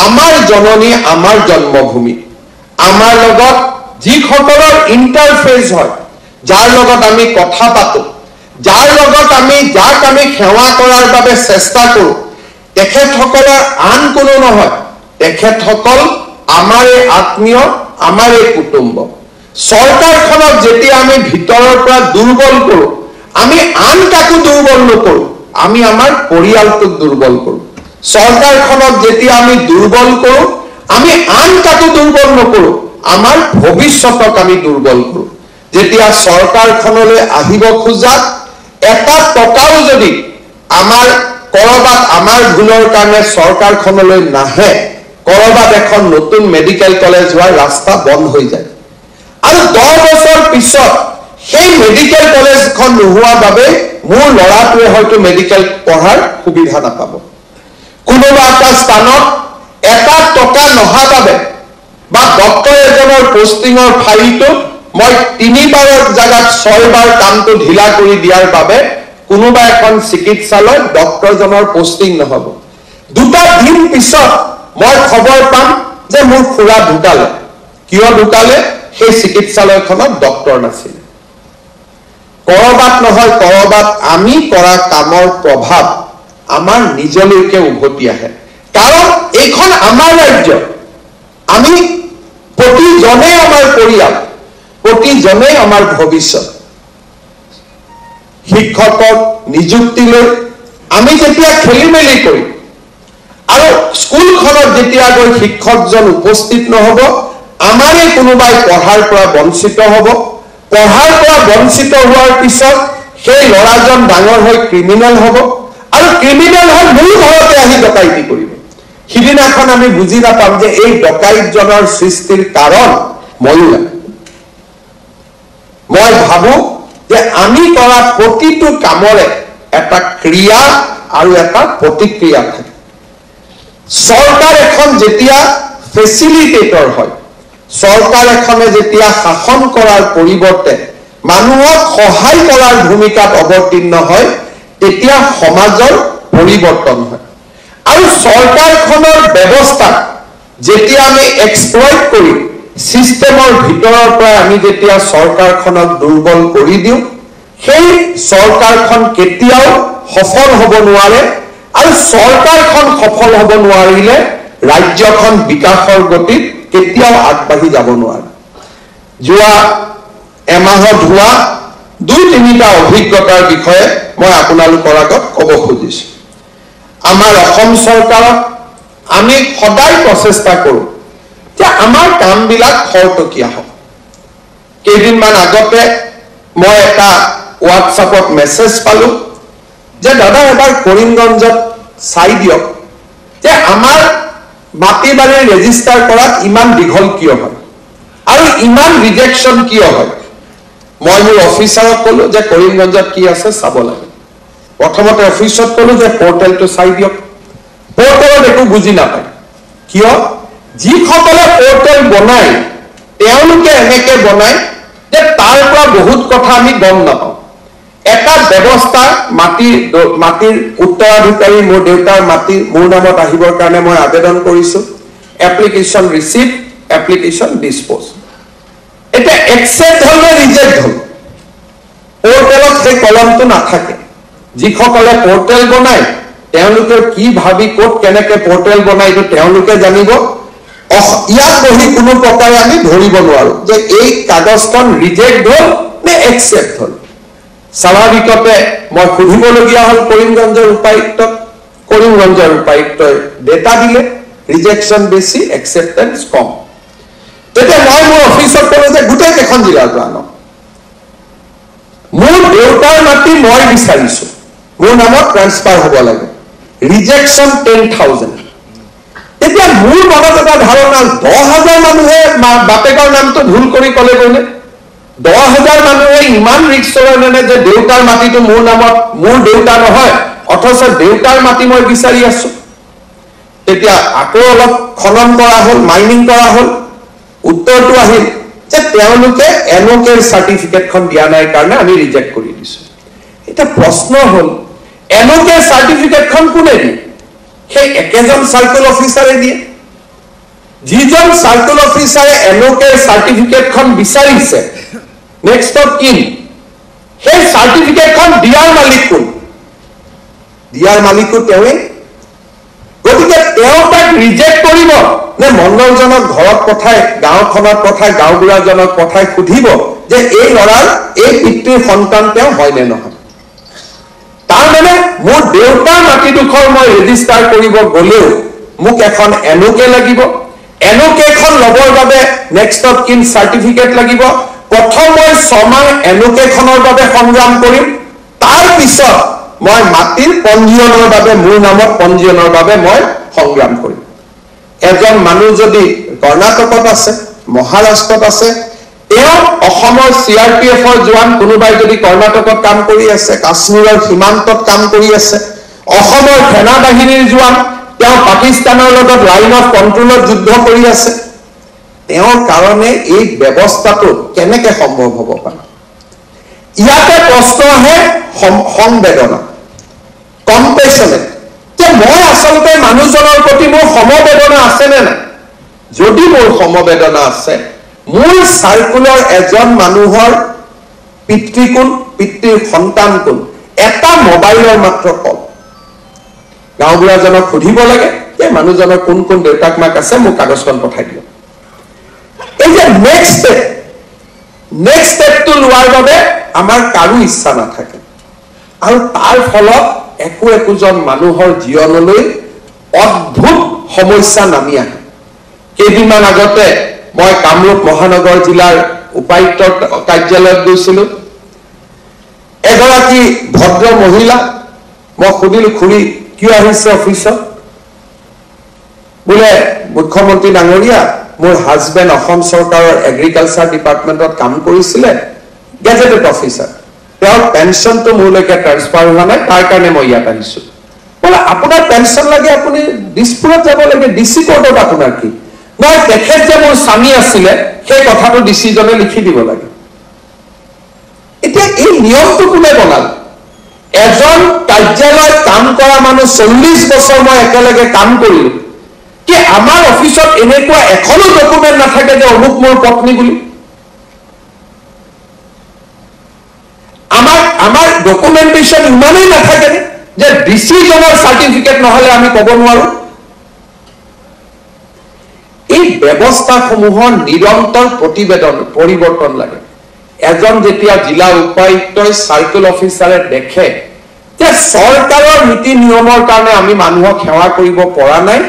আমাৰ জননী আমাৰ জন্মভূমি আমাৰ লগত যিসকলৰ ইন্টাৰফেস হয় যাৰ লগত আমি কথা পাতো যাৰ লগত আমি যাক আমি সেৱা কৰাৰ বাবে চেষ্টা কৰো তেখেতসকলৰ আন কোনো নহয় তেখেতসকল আমাৰ আত্মীয় আমাৰ কুটুম্ব চৰকাৰখনক যেতিয়া আমি ভিতৰৰ পৰা দুৰ্বল কৰো আমি আন কাকো দুৰ্বল নকৰো আমি আমাৰ পৰিয়ালটোক দুৰ্বল কৰো চৰকাৰখনক যেতিয়া আমি দুৰ্বল কৰো আমি আন কাকো দুৰ্বল নকৰো আমাৰ ভৱিষ্যতক আমি দুৰ্বল কৰো যেতিয়া চৰকাৰখনলৈ আহিব খোজা এটা টকাও যদি আমাৰ কৰবাত আমাৰ ভুলৰ কাৰণে চৰকাৰখনলৈ নাহে কৰবাত এখন নতুন মেডিকেল কলেজ হোৱাৰ ৰাস্তা বন্ধ হৈ যায় আৰু 10 বছৰ পিছত সেই মেডিকেল কলেজখন নোহোৱাৰ বাবে মোৰ লৰাটোৱে হয়তো মেডিকেল পঢ়াৰ সুবিধা নাপাব কোনোবা এটা স্থানত এটা টকা নহা বাবে বা ডক্টৰ এজনৰ পোষ্টিংৰ ফাইলটো মই 3 বাৰৰ জায়গাত 6 বাৰ কামটো ঢিলা কৰি দিয়াৰ বাবে কোনোবা এখন চিকিৎসালয় ডক্টৰজনৰ পোষ্টিং নহব দুটা দিন পিছত মই খবৰ পাম যে মোৰ খুৰা ঢুকালে কিয় ঢুকালে সেই চিকিৎসালয়খনত ডক্টৰ নাছিল কৰবাত নহয় কৰবাত আমি কৰা কামৰ প্ৰভাৱ আমাৰ নিজলৈকে উভতি আহে কাৰণ এইখন আমাৰ ৰাজ্য আমি প্ৰতিজনে আমাৰ পৰিয়াল প্ৰতিজনে আমাৰ ভৱিষ্যত শিক্ষকক নিযুক্তি লৈ আমি যেতিয়া খেলিমেলি কৰিম আৰু স্কুলখনত যেতিয়া গৈ শিক্ষকজন উপস্থিত নহব আমাৰে কোনোবাই পঢ়াৰ পৰা বঞ্চিত হ'ব পঢ়াৰ পৰা বঞ্চিত হোৱাৰ পিছত সেই ল'ৰাজন ডাঙৰ হৈ ক্ৰিমিনেল হ'ব আৰু ক্ৰিমিনেল হৈ মূল ঘৰতে আহি ডকাইতি কৰিব সিদিনাখন আমি বুজি নাপাম যে এই ডকাইতজনৰ সৃষ্টিৰ কাৰণ ময়ো মই ভাবো যে আমি কৰা প্ৰতিটো কামৰে এটা ক্ৰিয়া আৰু এটা প্ৰতিক্ৰিয়া থাকে চৰকাৰ এখন যেতিয়া ফেচিলিটেটৰ হয় চৰকাৰ এখনে যেতিয়া শাসন কৰাৰ পৰিৱৰ্তে মানুহক সহায় কৰাৰ ভূমিকাত অৱতীৰ্ণ হয় তেতিয়া সমাজৰ পৰিৱৰ্তন হয় আৰু চৰকাৰখনৰ ব্যৱস্থা যেতিয়া আমি এক্সপ্লইট কৰি সিস্টেমৰ ভিতৰৰ পৰা আমি যেতিয়া চৰকাৰখনক দুৰ্বল কৰি দিওঁ সেই চৰকাৰখন কেতিয়াও সফল হ'ব নোৱাৰে আৰু চৰকাৰখন সফল হ'ব নোৱাৰিলে ৰাজ্যখন বিকাশৰ গতিত কেতিয়াও আগবাঢ়ি যাব নোৱাৰে যোৱা এমাহত হোৱা 2-3টা অভিজ্ঞতাৰ বিষয়ে মই আপোনালোকৰ আগত ক'ব খুজিছো আমাৰ অসম চৰকাৰক আমি সদায় প্ৰচেষ্টা কৰোঁ যে আমাৰ কামবিলাক খৰতকীয়া হওক কেইদিনমান আগতে মই এটা হোৱাটছআপত মেছেজ পালোঁ যে দাদা এবাৰ কৰিমগঞ্জত চাই দিয়ক যে আমাৰ মাটি বাৰী ৰেজিষ্টাৰ কৰাত ইমান দীঘল কিয় হয় আৰু ইমান ৰিজেকশ্যন কিয় হয় মই মোৰ অফিচাৰক ক'লো যে কৰিমগঞ্জত কি আছে চাব লাগে প্ৰথমতে অফিচত ক'লো যে পৰ্টেলটো চাই দিয়ক পৰ্টেলত একো বুজি নাপায় কিয় যিসকলে পৰ্টেল বনায় তেওঁলোকে এনেকৈ বনায় যে তাৰ পৰা বহুত কথা আমি গম নাপাওঁ এটা ব্যৱস্থা মাটিৰ উত্তৰাধিকাৰী মোৰ দেউতাৰ মাটি মোৰ নামত আহিবৰ কাৰণে মই আবেদন কৰিছো এপ্লিকেশ্যন ৰিচিভ এপ্লিকেশ্যন ডিসপোজ এটা একসেপ্ট হ'ল নে ৰিজেক্ট হ'ল পৰ্টেলত সেই কলমটো নাথাকে যিসকলে পৰ্টেল বনায় তেওঁলোকে কি ভাবি ক'ত কেনেকৈ পৰ্টেল বনায় এইটো তেওঁলোকে জানিব ইয়াত বহি কোনো প্ৰকাৰে আমি ধৰিব নোৱাৰো যে এই কাগজখন ৰিজেক্ট হ'ল নে একসেপ্ট হ'ল স্বাভাৱিকতে মই সুধিবলগীয়া হ'ল কৰিমগঞ্জৰ উপায়ুক্তই ডেটা দিলে ৰিজেকশ্যন বেছি একসেপ্টেন্স কম তেতিয়া মই মোৰ অফিচত ক'লো যে গোটেই কেইখন জিলাৰ পৰা আনক মোৰ দেউতাৰ মাটি মই বিচাৰিছো মোৰ নামত ট্ৰান্সফাৰ হ'ব লাগে ৰিজেকশ্যন 10,000 তেতিয়া মোৰ মনত এটা ধাৰণা 10,000 মানুহে বাপেকৰ নামটো ভুল কৰি ক'লে গ'লে 10,000 মানুহে ইমান ৰিস্ক ল'লে যে দেউতাৰ মাটিটো মোৰ নামত মোৰ দেউতা নহয় অথচ দেউতাৰ মাটি মই বিচাৰি আছো তেতিয়া আকৌ অলপ খনন কৰা হ'ল মাইনিং কৰা হ'ল উত্তৰটো আহিল যে তেওঁলোকে এনঅ'কেৰ চাৰ্টিফিকেটখন দিয়া নাই কাৰণে আমি ৰিজেক্ট কৰি দিছো এটা প্ৰশ্ন হ'ল এনঅ'কেৰ চাৰ্টিফিকেটখন কোনে দিয়ে সেই একেজন সাৰ্কেল অফিচাৰে দিয়ে যিজন সাৰ্কেল অফিচাৰে এনঅ'কেৰ চাৰ্টিফিকেটখন বিচাৰিছে নেক্সট অফ কিন সেই চাৰ্টিফিকেটখন দিয়াৰ মালিক কোন দিয়াৰ মালিকো তেওঁৱে গতিকে তেওঁ তাক ৰিজেক্ট কৰিব নে মণ্ডলজনক ঘৰত পঠাই গাঁওখনত পঠাই গাঁওবুঢ়াজনক পঠাই সুধিব যে এই ল'ৰাৰ এই পিতৃৰ সন্তান তেওঁ হয় নে নহয় তাৰ মানে মোৰ দেউতাৰ মাটিডোখৰ মই ৰেজিষ্টাৰ কৰিব গ'লেও মোক এখন এনঅ'কে লাগিব এনঅ'কেখন ল'বৰ বাবে নেক্সট অফ কিন চাৰ্টিফিকেট লাগিব প্ৰথম মই 6 মাহ এনঅ'কেখনৰ বাবে সংগ্ৰাম কৰিম তাৰ পিছত মই মাটিৰ পঞ্জীয়নৰ বাবে মোৰ নামত পঞ্জীয়নৰ বাবে মই সংগ্ৰাম কৰিম এজন মানুহ যদি কৰ্ণাটকত আছে মহাৰাষ্ট্ৰত আছে তেওঁ অসমৰ CRPFৰ জোৱান কোনোবাই যদি কৰ্ণাটকত কাম কৰি আছে কাশ্মীৰৰ সীমান্তত কাম কৰি আছে অসমৰ সেনা বাহিনীৰ জোৱান তেওঁ পাকিস্তানৰ লগত লাইন অফ কন্ট্ৰোলত যুদ্ধ কৰি আছে তেওঁৰ কাৰণে এই ব্যৱস্থাটো কেনেকৈ সম্ভৱ হ'ব পাৰে ইয়াতে প্ৰশ্ন আহে সংবেদনা কম্পেশনেট যে মই আচলতে মানুহজনৰ প্ৰতি মোৰ সমবেদনা আছে নে নাই যদি মোৰ সমবেদনা আছে মোৰ সাৰ্কুলৰ এজন মানুহৰ পিতৃ কোন পিতৃৰ সন্তান কোন এটা মোবাইলৰ মাত্ৰ কল গাঁওবুঢ়াজনক সুধিব লাগে যে মানুহজনৰ কোন কোন দেউতাক মাক আছে মোক কাগজখন পঠাই দিয়ক এই যে নেক্সট ষ্টেপটো লোৱাৰ বাবে আমাৰ কাৰো ইচ্ছা নাথাকে আৰু তাৰ ফলত একোজন মানুহৰ জীৱনলৈ অদ্ভুত সমস্যা নামি আহে কেইদিনমান আগতে মই কামৰূপ মহানগৰ জিলাৰ উপায়ুক্তৰ কাৰ্যালয়ত গৈছিলোঁ এগৰাকী ভদ্ৰ মহিলা মই সুধিলোঁ খুৰী কিয় আহিছে অফিচত বোলে মুখ্যমন্ত্ৰী ডাঙৰীয়া মোৰ হাজবেণ্ড অসম চৰকাৰৰ এগ্ৰিকালচাৰ ডিপাৰ্টমেণ্টত কাম কৰিছিলে গেজেটেড অফিচাৰ তেওঁৰ পেঞ্চনটো মোৰলৈকে ট্ৰান্সফাৰ হোৱা নাই তাৰ কাৰণে মই ইয়াত আহিছোঁ বোলে আপোনাৰ পেঞ্চন লাগে আপুনি দিছপুৰত যাব লাগে ডিচি কোৰ্টত আপোনাৰ কি মই তেখেত যে মোৰ স্বামী আছিলে সেই কথাটো ডিচিজনে লিখি দিব লাগে এতিয়া এই নিয়মটো কোনে বনাল এজন কাৰ্যালয়ত কাম কৰা মানুহ 40 বছৰ মই একেলগে কাম কৰিলো কি আমাৰ অফিচত এনেকুৱা এখনো ডকুমেণ্ট নাথাকে যে অমুক মোৰ পত্নী বুলি আমাৰ ডকুমেণ্টেশ্যন ইমানেই নাথাকে যে ডিচিজনৰ চাৰ্টিফিকেট নহলে আমি ক'ব নোৱাৰো এই ব্যৱস্থাসমূহৰ নিৰন্তৰ পৰিৱৰ্তন লাগে এজন যেতিয়া জিলা উপায়ুক্তই সাৰ্কেল অফিচাৰে দেখে যে চৰকাৰৰ নীতি নিয়মৰ কাৰণে আমি মানুহক সেৱা কৰিব পৰা নাই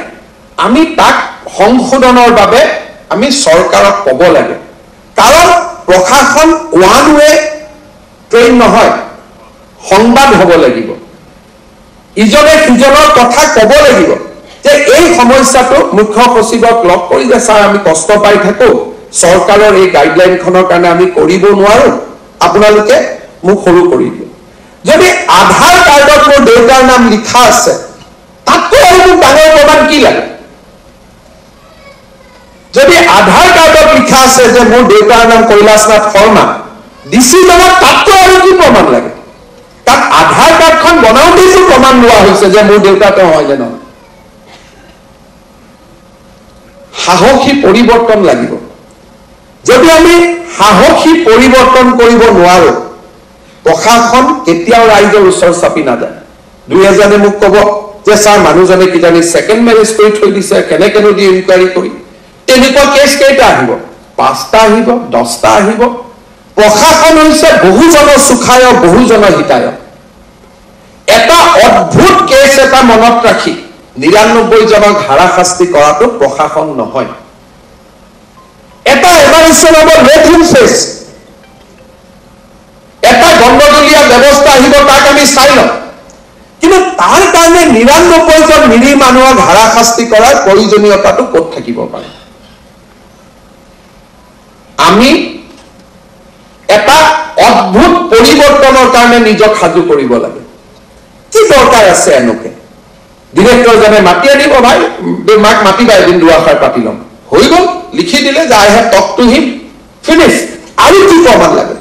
আমি তাক সংশোধনৰ বাবে আমি চৰকাৰক ক'ব লাগে কাৰণ প্ৰশাসন ওৱান ৱে ট্ৰেইন নহয় সংবাদ হ'ব লাগিব ইজনে সিজনৰ কথা ক'ব লাগিব যে এই সমস্যাটো মুখ্য সচিবক লগ কৰি যে স্যাৰ আমি কষ্ট পাই থাকো চৰকাৰৰ এই গাইডলাইনখনৰ কাৰণে আমি কৰিব নোৱাৰো আপোনালোকে মোক সৰু কৰি দিয়ক যদি আধাৰ কাৰ্ডত মোৰ দেউতাৰ নাম লিখা আছে তাতকৈ আৰু মোক ডাঙৰ প্ৰমাণ কি লাগে যদি আধাৰ কাৰ্ডত লিখা আছে যে মোৰ দেউতাৰ নাম কৈলাশনাথ শৰ্মা ডিচিজনত তাতকৈ আৰু কি প্ৰমাণ লাগে তাত আধাৰ কাৰ্ডখন বনাওঁতেইতো প্ৰমাণ লোৱা হৈছে যে মোৰ দেউতা তেওঁ হয় নে নহয় সাহসী পৰিৱৰ্তন লাগিব যদি আমি সাহসী পৰিৱৰ্তন কৰিব নোৱাৰো প্ৰশাসন কেতিয়াও ৰাইজৰ ওচৰ চাপি নাযায় দুই এজনে মোক ক'ব যে স্যাৰ মানুহজনে কিজানি ছেকেণ্ড মেৰেজ কৰি থৈ দিছে কেনেকৈ দি ইনকুৱাৰী কৰি তেনেকুৱা কেছ কেইটা আহিব 5টা আহিব 10টা আহিব প্ৰশাসন হৈছে বহুজনৰ সুখায়ক বহুজনৰ হিতায়ক এটা অদ্ভুত কেছ এটা মনত ৰাখি 99 জনক হাৰাশাস্তি কৰাটো প্ৰশাসন নহয় এটা এভালুৱেশ্যন হ'ব লেট হিম ফেচ এটা গণ্ডগোলীয়া ব্যৱস্থা আহিব তাক আমি চাই লম কিন্তু তাৰ কাৰণে 99 জন নিৰীহ মানুহক হাৰাশাস্তি কৰাৰ প্ৰয়োজনীয়তাটো ক'ত থাকিব পাৰে আমি এটা অদ্ভুত পৰিৱৰ্তনৰ কাৰণে নিজক সাজু কৰিব লাগে কি দৰকাৰ আছে এনেকে ডিৰেক্টৰজনে মাতি আনিব ভাই মাক মাতিবা এদিন দুআষাৰ পাতি ল'ম হৈ গ'ল লিখি দিলে যে I have talk to him finish আৰু কি প্ৰমাণ লাগে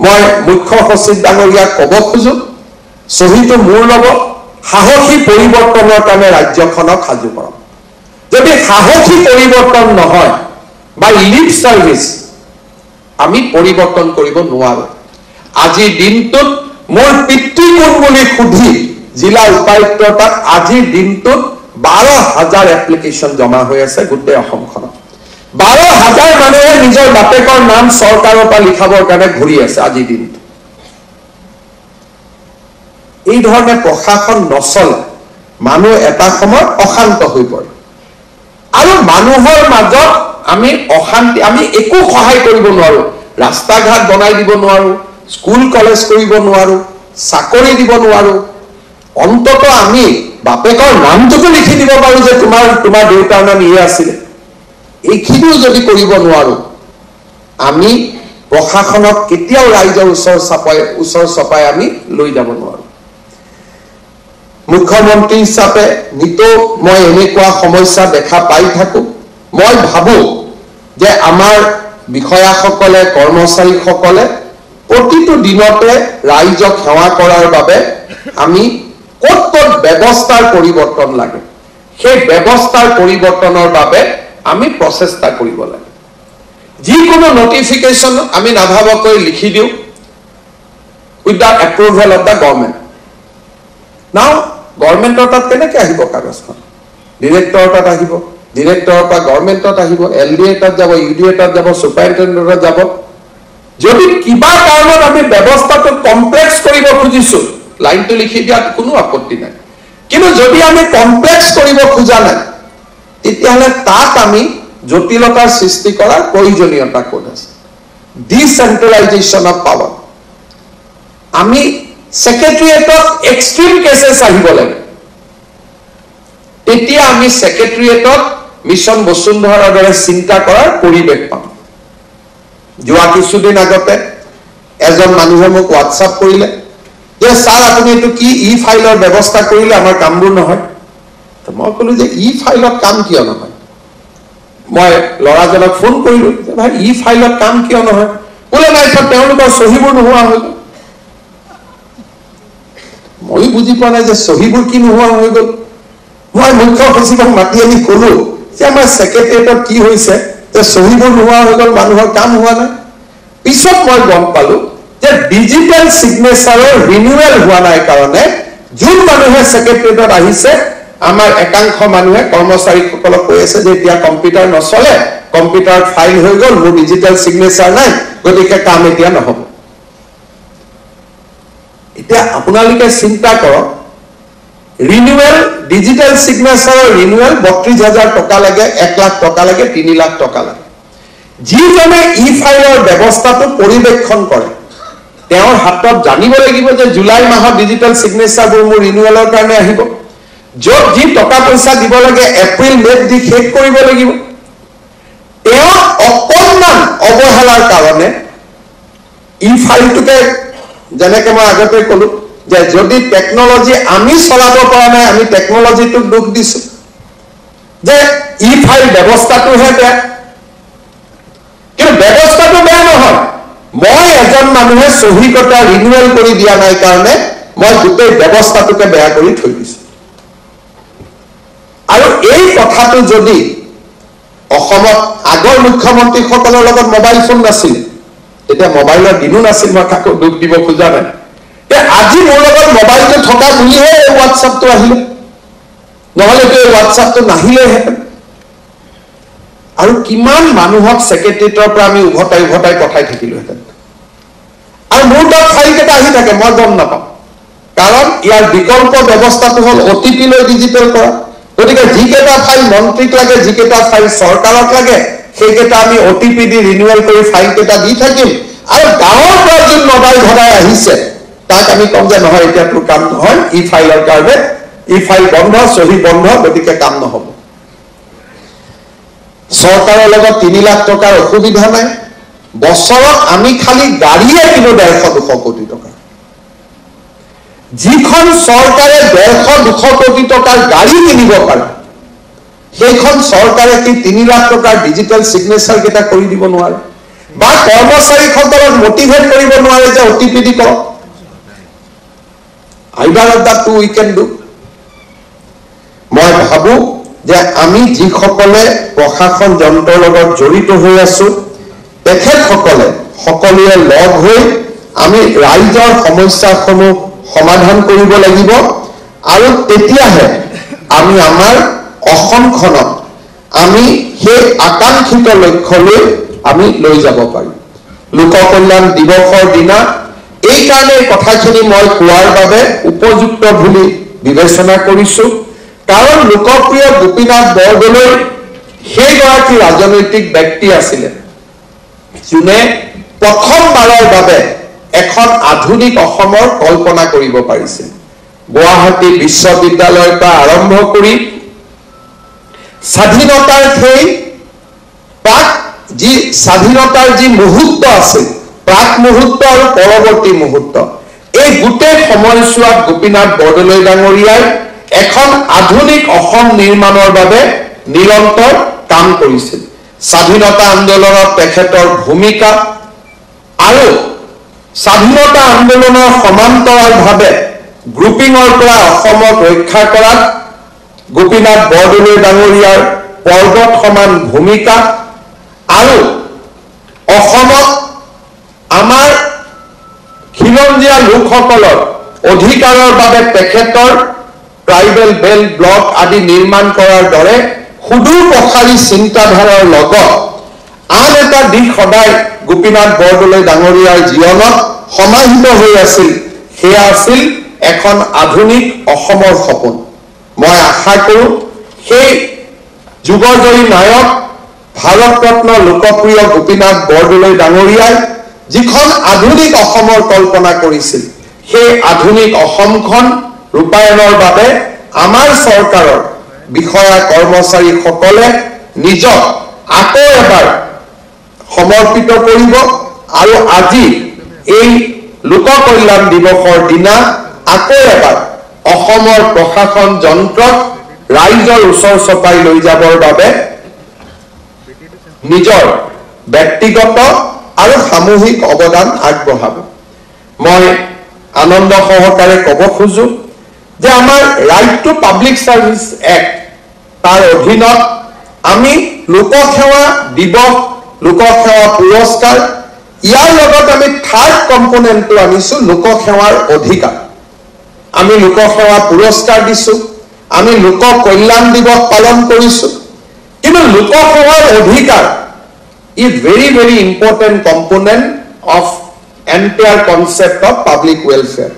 মই মুখ্য সচিব ডাঙৰীয়াক ক'ব খোজো চহীটো মোৰ ল'ব সাহসী পৰিৱৰ্তনৰ কাৰণে ৰাজ্যখনক সাজু কৰক যদি সাহসী পৰিৱৰ্তন নহয় বা লিপ সাৰ্ভিস আমি পৰিৱৰ্তন কৰিব নোৱাৰো আজি দিনটোত মোৰ পিতৃ কোন বুলি সুধি জিলা উপায়ুক্তৰ তাত আজিৰ দিনটোত 12,000 এপ্লিকেশ্যন জমা হৈ আছে গোটেই অসমখনত 12,000 মানুহে নিজৰ বাপেকৰ নাম চৰকাৰৰ পৰা লিখাবৰ কাৰণে ঘূৰি আছে আজিৰ দিনটো এই ধৰণে প্ৰশাসন নচলে মানুহ এটা সময়ত অশান্ত হৈ পৰে আৰু মানুহৰ মাজত আমি অশান্তি আমি একো সহায় কৰিব নোৱাৰো ৰাস্তা ঘাট বনাই দিব নোৱাৰো স্কুল কলেজ কৰিব নোৱাৰো চাকৰি দিব নোৱাৰো অন্তত আমি বাপেকৰ নামটোকে লিখি দিব পাৰো যে তোমাৰ দেউতাৰ নাম ইয়ে আছিল এইখিনিও যদি কৰিব নোৱাৰো আমি প্ৰশাসনক কেতিয়াও ৰাইজৰ ওচৰ চপাই আমি লৈ যাব নোৱাৰো মুখ্যমন্ত্ৰী হিচাপে নিতো মই এনেকুৱা সমস্যা দেখা পাই থাকো মই ভাবো যে আমাৰ বিষয়াসকলে কৰ্মচাৰীসকলে প্ৰতিটো দিনতে ৰাইজক সেৱা কৰাৰ বাবে আমি ক'ত ব্যৱস্থাৰ পৰিৱৰ্তন লাগে সেই ব্যৱস্থাৰ পৰিৱৰ্তনৰ বাবে আমি প্ৰচেষ্টা কৰিব লাগে যিকোনো নটিফিকেশ্যন আমি নাভাবকৈ লিখি দিওঁ with the approval of the government নাও গভৰ্ণমেণ্টৰ তাত কেনেকৈ আহিব কাগজখন ডিৰেক্টৰৰ তাত আহিব ডিৰেক্টৰৰ পৰা গভৰ্ণমেণ্টত আহিব LDA তাত যাব UDA তাত যাব সুপাৰিনটেণ্ডেণ্টত যাব যদি কিবা কাৰণত আমি ব্যৱস্থাটো কমপ্লেক্স কৰিব খুজিছো লাইনটো লিখি দিয়াত কোনো আপত্তি নাই কিন্তু যদি আমি কমপ্লেক্স কৰিব খোজা নাই তেতিয়াহ'লে তাত আমি জটিলতাৰ সৃষ্টি কৰাৰ প্ৰয়োজনীয়তা ক'ত আছে ডিচেন্ট্ৰেলাইজেশ্যন অফ পাৱাৰ আমি সেক্ৰেটাৰিয়েটত এক্সট্ৰিম কেसेছ আহিব লাগে তেতিয়া আমি সেক্ৰেটাৰিয়েটত মিছন বসুন্ধৰাৰ দৰে চিন্তা কৰাৰ পৰিৱেশ পাম যোৱা কিছুদিন আগতে এজন মানুহে মোক হোৱাটছআপ কৰিলে যে স্যাৰ আপুনি এইটো কি ফাইলৰ ব্যৱস্থা কৰিলে আমাৰ কামবোৰ নহয় তো মই ক'লো যে ফাইলত কাম কিয় নহয় মই লৰাজনক ফোন কৰিলো যে ভাই ফাইলত কাম কিয় নহয় বোলে নাই স্যাৰ তেওঁলোকৰ সহিবোৰ নোহোৱা হৈ গ'ল মই বুজি পোৱা নাই যে সহিবোৰ কি নোহোৱা হৈ গ'ল মই মুখ্য সচিবক মাতি আনি ক'লো যে আমাৰ সেক্ৰেটাৰিয়েটত কি হৈছে যে সহিবোৰ নোহোৱা হৈ গ'ল মানুহৰ কাম হোৱা নাই পিছত মই গম পালো যে ডিজিটেল সিগনেচাৰৰ ৰিনিউৱেল হোৱা নাই কাৰণে যোন মানুহে সেক্ৰেটাৰিয়েটত আহিছে আমাৰ একাংশ মানুহে কৰ্মচাৰীসকলক কৈ আছে যে এতিয়া কম্পিউটাৰ নচলে কম্পিউটাৰ ফাইল হৈ গ'ল মোৰ ডিজিটেল সিগনেচাৰ নাই গতিকে কাম এতিয়া নহ'ব এতিয়া আপোনালোকে চিন্তা কৰক ৰিনিউৱেল ডিজিটেল সিগনেচাৰৰ ৰিনিউৱেল 32,000 টকা লাগে 1 লাখ টকা লাগে 3 লাখ টকা লাগে যিজনে ফাইলৰ ব্যৱস্থাটো পৰিৱেক্ষণ কৰে তেওঁৰ হাতত জানিব লাগিব যে জুলাই মাহত ডিজিটেল সিগনেচাৰবোৰ মোৰ ৰিনিউৱেলৰ কাৰণে আহিব য'ত যি টকা পইচা দিব লাগে এপ্ৰিল মেত দি শেষ কৰিব লাগিব তেওঁ অকণমান অৱহেলাৰ কাৰণে ফাইলটোকে যেনেকৈ মই আগতে ক'লো যে যদি টেকনলজি আমি চলাব পৰা নাই আমি টেকনলজিটোক দুখ দিছো যে ফাইল ব্যৱস্থাটোহে বেয়া কিন্তু ব্যৱস্থাটো বেয়া নহয় মই এজন মানুহে সহি কটা ৰিনিউৱেল কৰি দিয়া নাই কাৰণে মই গোটেই ব্যৱস্থাটোকে বেয়া কৰি থৈ দিছো আৰু এই কথাটো যদি অসমত আগৰ মুখ্যমন্ত্ৰীসকলৰ লগত মোবাইল ফোন নাছিল তেতিয়া মোবাইলৰ দিনো নাছিল মই কাকো দুখ দিব খোজা নাই আজি মোৰ লগত মোবাইলটো থকা বুলিহে এই হোৱাটছআপটো আহিলে নহ'লেতো এই হোৱাটছআপটো নাহিলেহেঁতেন আৰু কিমান মানুহক সেক্ৰেটাৰিয়েটৰ পৰা আমি উভতাই পঠাই থাকিলোহেঁতেন আৰু মোৰ তাত ফাইল কেইটা আহি থাকে মই গম নাপাওঁ কাৰণ ইয়াৰ বিকল্প ব্যৱস্থাটো হ'ল OTP লৈ ডিজিটেল কৰা গতিকে যিকেইটা ফাইল মন্ত্ৰীক লাগে যিকেইটা ফাইল চৰকাৰক লাগে সেইকেইটা আমি OTP দি ৰিনিউৱেল কৰি ফাইল কেইটা দি থাকিম আৰু গাঁৱৰ পৰা যোন মোবাইল ভৰাই আহিছে তাক আমি কম যে নহয় এতিয়া তোৰ কাম নহয় ফাইলৰ কাৰণে ফাইল বন্ধ সহি বন্ধ গতিকে কাম নহ'ব চৰকাৰৰ লগত 3 লাখ টকাৰ অসুবিধা নাই বছৰত আমি খালি গাড়ীয়ে কিনো 150-200 কোটি টকা যিখন চৰকাৰে 150-200 কোটি টকাৰ গাড়ী কিনিব পাৰে সেইখন চৰকাৰে কি 3 লাখ টকাৰ ডিজিটেল সিগনেচাৰ কেইটা কৰি দিব নোৱাৰে বা কৰ্মচাৰীসকলক মোটিভেট কৰিব নোৱাৰে যে OTP দি কৰক either of that two we can do মই ভাবো যে আমি যিসকলে প্ৰশাসন যন্ত্ৰৰ লগত জড়িত হৈ আছো তেখেতসকলে সকলোৱে লগ হৈ আমি ৰাইজৰ সমস্যাসমূহ সমাধান কৰিব লাগিব আৰু তেতিয়াহে আমি আমাৰ অসমখনক আমি সেই আকাংক্ষিত লক্ষ্যলৈ আমি লৈ যাব পাৰিম লোক কল্যাণ দিৱসৰ দিনা এই কাৰণে কথাখিনি মই কোৱাৰ বাবে উপযুক্ত বুলি বিবেচনা কৰিছো কাৰণ লোকপ্ৰিয় গোপীনাথ বৰদলৈ সেইগৰাকী ৰাজনৈতিক ব্যক্তি আছিলে যোনে প্ৰথমবাৰৰ বাবে এখন আধুনিক অসমৰ কল্পনা কৰিব পাৰিছিল গুৱাহাটী বিশ্ববিদ্যালয়ৰ পৰা আৰম্ভ কৰি স্বাধীনতাৰ সেই প্ৰাক যি স্বাধীনতাৰ যি মুহূৰ্ত আছিল প্ৰাক মুহূৰ্ত আৰু পৰৱৰ্তী মুহূৰ্ত এই গোটেই সময়ছোৱাত গোপীনাথ বৰদলৈ ডাঙৰীয়াই এখন আধুনিক অসম নিৰ্মাণৰ বাবে নিৰন্তৰ কাম কৰিছিল স্বাধীনতা আন্দোলনত তেখেতৰ ভূমিকা আৰু স্বাধীনতা আন্দোলনৰ সমান্তৰালভাৱে গ্ৰুপিঙৰ পৰা অসমক ৰক্ষা কৰাত গোপীনাথ বৰদলৈ ডাঙৰীয়াৰ পৰ্বত সমান ভূমিকা আৰু অসমত আমাৰ খিলঞ্জীয়া লোকসকলৰ অধিকাৰৰ বাবে তেখেতৰ ট্ৰাইবেল বেল্ট ব্লক আদি নিৰ্মাণ কৰাৰ দৰে সুদূৰ প্ৰসাৰী চিন্তাধাৰাৰ লগত আন এটা দিশ সদায় গোপীনাথ বৰদলৈ ডাঙৰীয়াৰ জীৱনত সমাহিত হৈ আছিল সেয়া আছিল এখন আধুনিক অসমৰ সপোন মই আশা কৰোঁ সেই যুগজয়ী নায়ক ভাৰতৰত্ন লোকপ্ৰিয় গোপীনাথ বৰদলৈ ডাঙৰীয়াই যিখন আধুনিক অসমৰ কল্পনা কৰিছিল সেই আধুনিক অসমখন ৰূপায়ণৰ বাবে আমাৰ চৰকাৰৰ বিষয়া কৰ্মচাৰীসকলে নিজক আকৌ এবাৰ সমৰ্পিত কৰিব আৰু আজি এই লোক কল্যাণ দিৱসৰ দিনা আকৌ এবাৰ অসমৰ প্ৰশাসন যন্ত্ৰক ৰাইজৰ ওচৰ চপাই লৈ যাবৰ বাবে নিজৰ ব্যক্তিগত আৰু সামূহিক অৱদান আগবঢ়াব মই আনন্দ সহকাৰে ক'ব খোজো যে আমাৰ right to public service act তাৰ অধীনত আমি লোকসেৱা দিৱস লোকসেৱা পুৰস্কাৰ ইয়াৰ লগত আমি থাৰ্ড কম্পোনেণ্টটো আনিছো লোকসেৱাৰ অধিকাৰ আমি লোকসেৱা পুৰস্কাৰ দিছো আমি লোক কল্যাণ দিৱস পালন কৰিছো কিন্তু লোকসেৱাৰ অধিকাৰ is very important component of entire concept of public welfare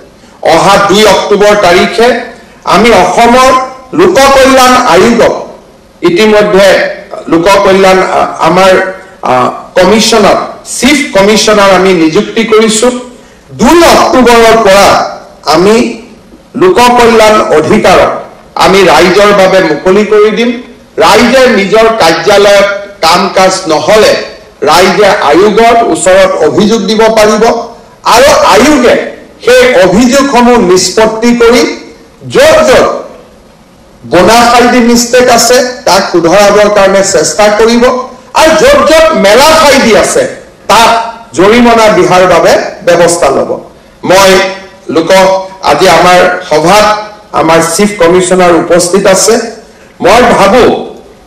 অহা 2 অক্টোবৰ তাৰিখে আমি অসমৰ লোক কল্যাণ আয়োগক ইতিমধ্যে লোক কল্যাণ আমাৰ কমিশনাৰ চিফ কমিশনাৰ আমি নিযুক্তি কৰিছো 2 অক্টোবৰৰ পৰা আমি লোক কল্যাণ অধিকাৰ আমি ৰাইজৰ বাবে মুকলি কৰি দিম ৰাইজে নিজৰ কাৰ্যালয়ত কাম কাজ নহলে ৰাইজে আয়োগৰ ওচৰত অভিযোগ দিব পাৰিব আৰু আয়োগে সেই অভিযোগসমূহ নিষ্পত্তি কৰি য'ত বনাফাইডি মিষ্টেক আছে তাক শুধৰাবৰ কাৰণে চেষ্টা কৰিব আৰু য'ত মেলা ফাইডি আছে তাক জৰিমনা বিহাৰ বাবে ব্যৱস্থা ল'ব মই আজি আমাৰ সভাত আমাৰ চিফ কমিশনাৰ উপস্থিত আছে মই ভাবো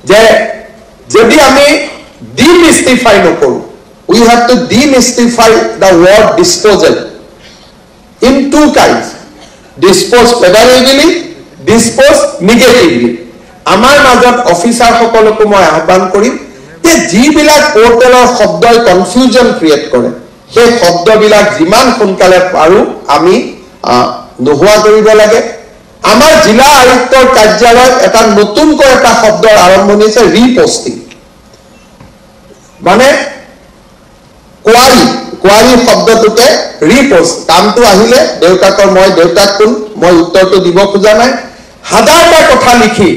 যে যদি আমি demystify নকৰো we have to demystify the word disposal in two kinds dispose favorably dispose negatively আমাৰ মাজত অফিচাৰ সকলক মই আহ্বান কৰিম যে যিবিলাক পোৰ্টেলৰ শব্দই কনফিউজন ক্ৰিয়েট কৰে সেই শব্দবিলাক যিমান সোনকালে পাৰো আমি নোহোৱা কৰিব লাগে আমাৰ জিলা আয়ুক্তৰ কাৰ্যালয়ত এটা নতুনকৈ এটা শব্দৰ আৰম্ভণি হৈছে ৰিপোষ্টিং মানে কোৱাৰি শব্দটোকে ৰিপোষ্ট কামটো আহিলে দেউতাকৰ মই দেউতাক কোন মই উত্তৰটো দিব খোজা নাই হাজাৰটা কথা লিখি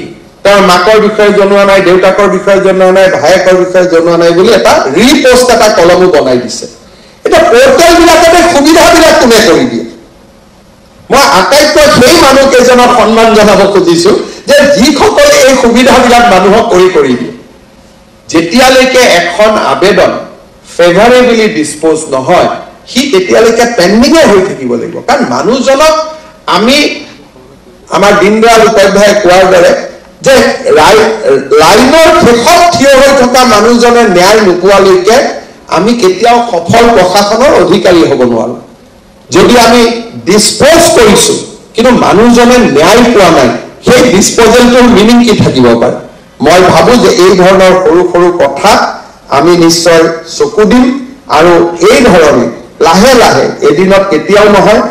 তাৰ মাকৰ বিষয়ে জনোৱা নাই দেউতাকৰ বিষয়ে জনোৱা নাই ভায়েকৰ বিষয়ে জনোৱা নাই বুলি এটা ৰিপোষ্ট এটা কলমো বনাই দিছে এটা পোৰ্টেল বিলাকতে সুবিধাবিলাক কোনে কৰি দিয়ে মই আটাইতকৈ সেই মানুহ কেইজনক সন্মান জনাব খুজিছো যে যিসকলে এই সুবিধাবিলাক মানুহক কৰি দিয়ে যেতিয়ালৈকে এখন আবেদন ফেভাৰেবলি ডিসপোজ নহয় হি তেতিয়ালৈকে পেন্ডিং হৈ থাকিব লাগিব কাৰণ মানুহজনক আমি আমাৰ দীনদয়াল উপাধ্যায় কোৱাৰ দৰে যে লাইনৰ শেষত থিয় হৈ থকা মানুহজনে ন্যায় নোপোৱালৈকে আমি কেতিয়াও সফল প্ৰশাসনৰ অধিকাৰী হ'ব নোৱাৰো যদি আমি ডিসপোজ কৰিছো কিন্তু মানুহজনে ন্যায় পোৱা নাই সেই ডিসপোজেলটোৰ মিনিং কি থাকিব পাৰে মই ভাবো যে এই ধৰণৰ সৰু সৰু কথা আমি নিশ্চয় চকু দিম আৰু এই ধৰণে লাহে লাহে এদিনত কেতিয়াও নহয়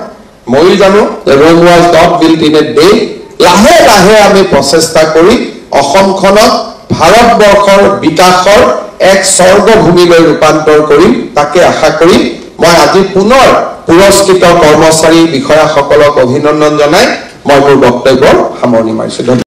মই জানো যে Rome was not built in a day লাহে লাহে আমি প্ৰচেষ্টা কৰি অসমখনক ভাৰতবৰ্ষৰ বিকাশৰ এক স্বৰ্গভূমিলৈ ৰূপান্তৰ কৰিম তাকে আশা কৰি মই আজি পুনৰ পুৰস্কৃত কৰ্মচাৰী বিষয়াসকলক অভিনন্দন জনাই মই মোৰ বক্তব্য সামৰণি মাৰিছো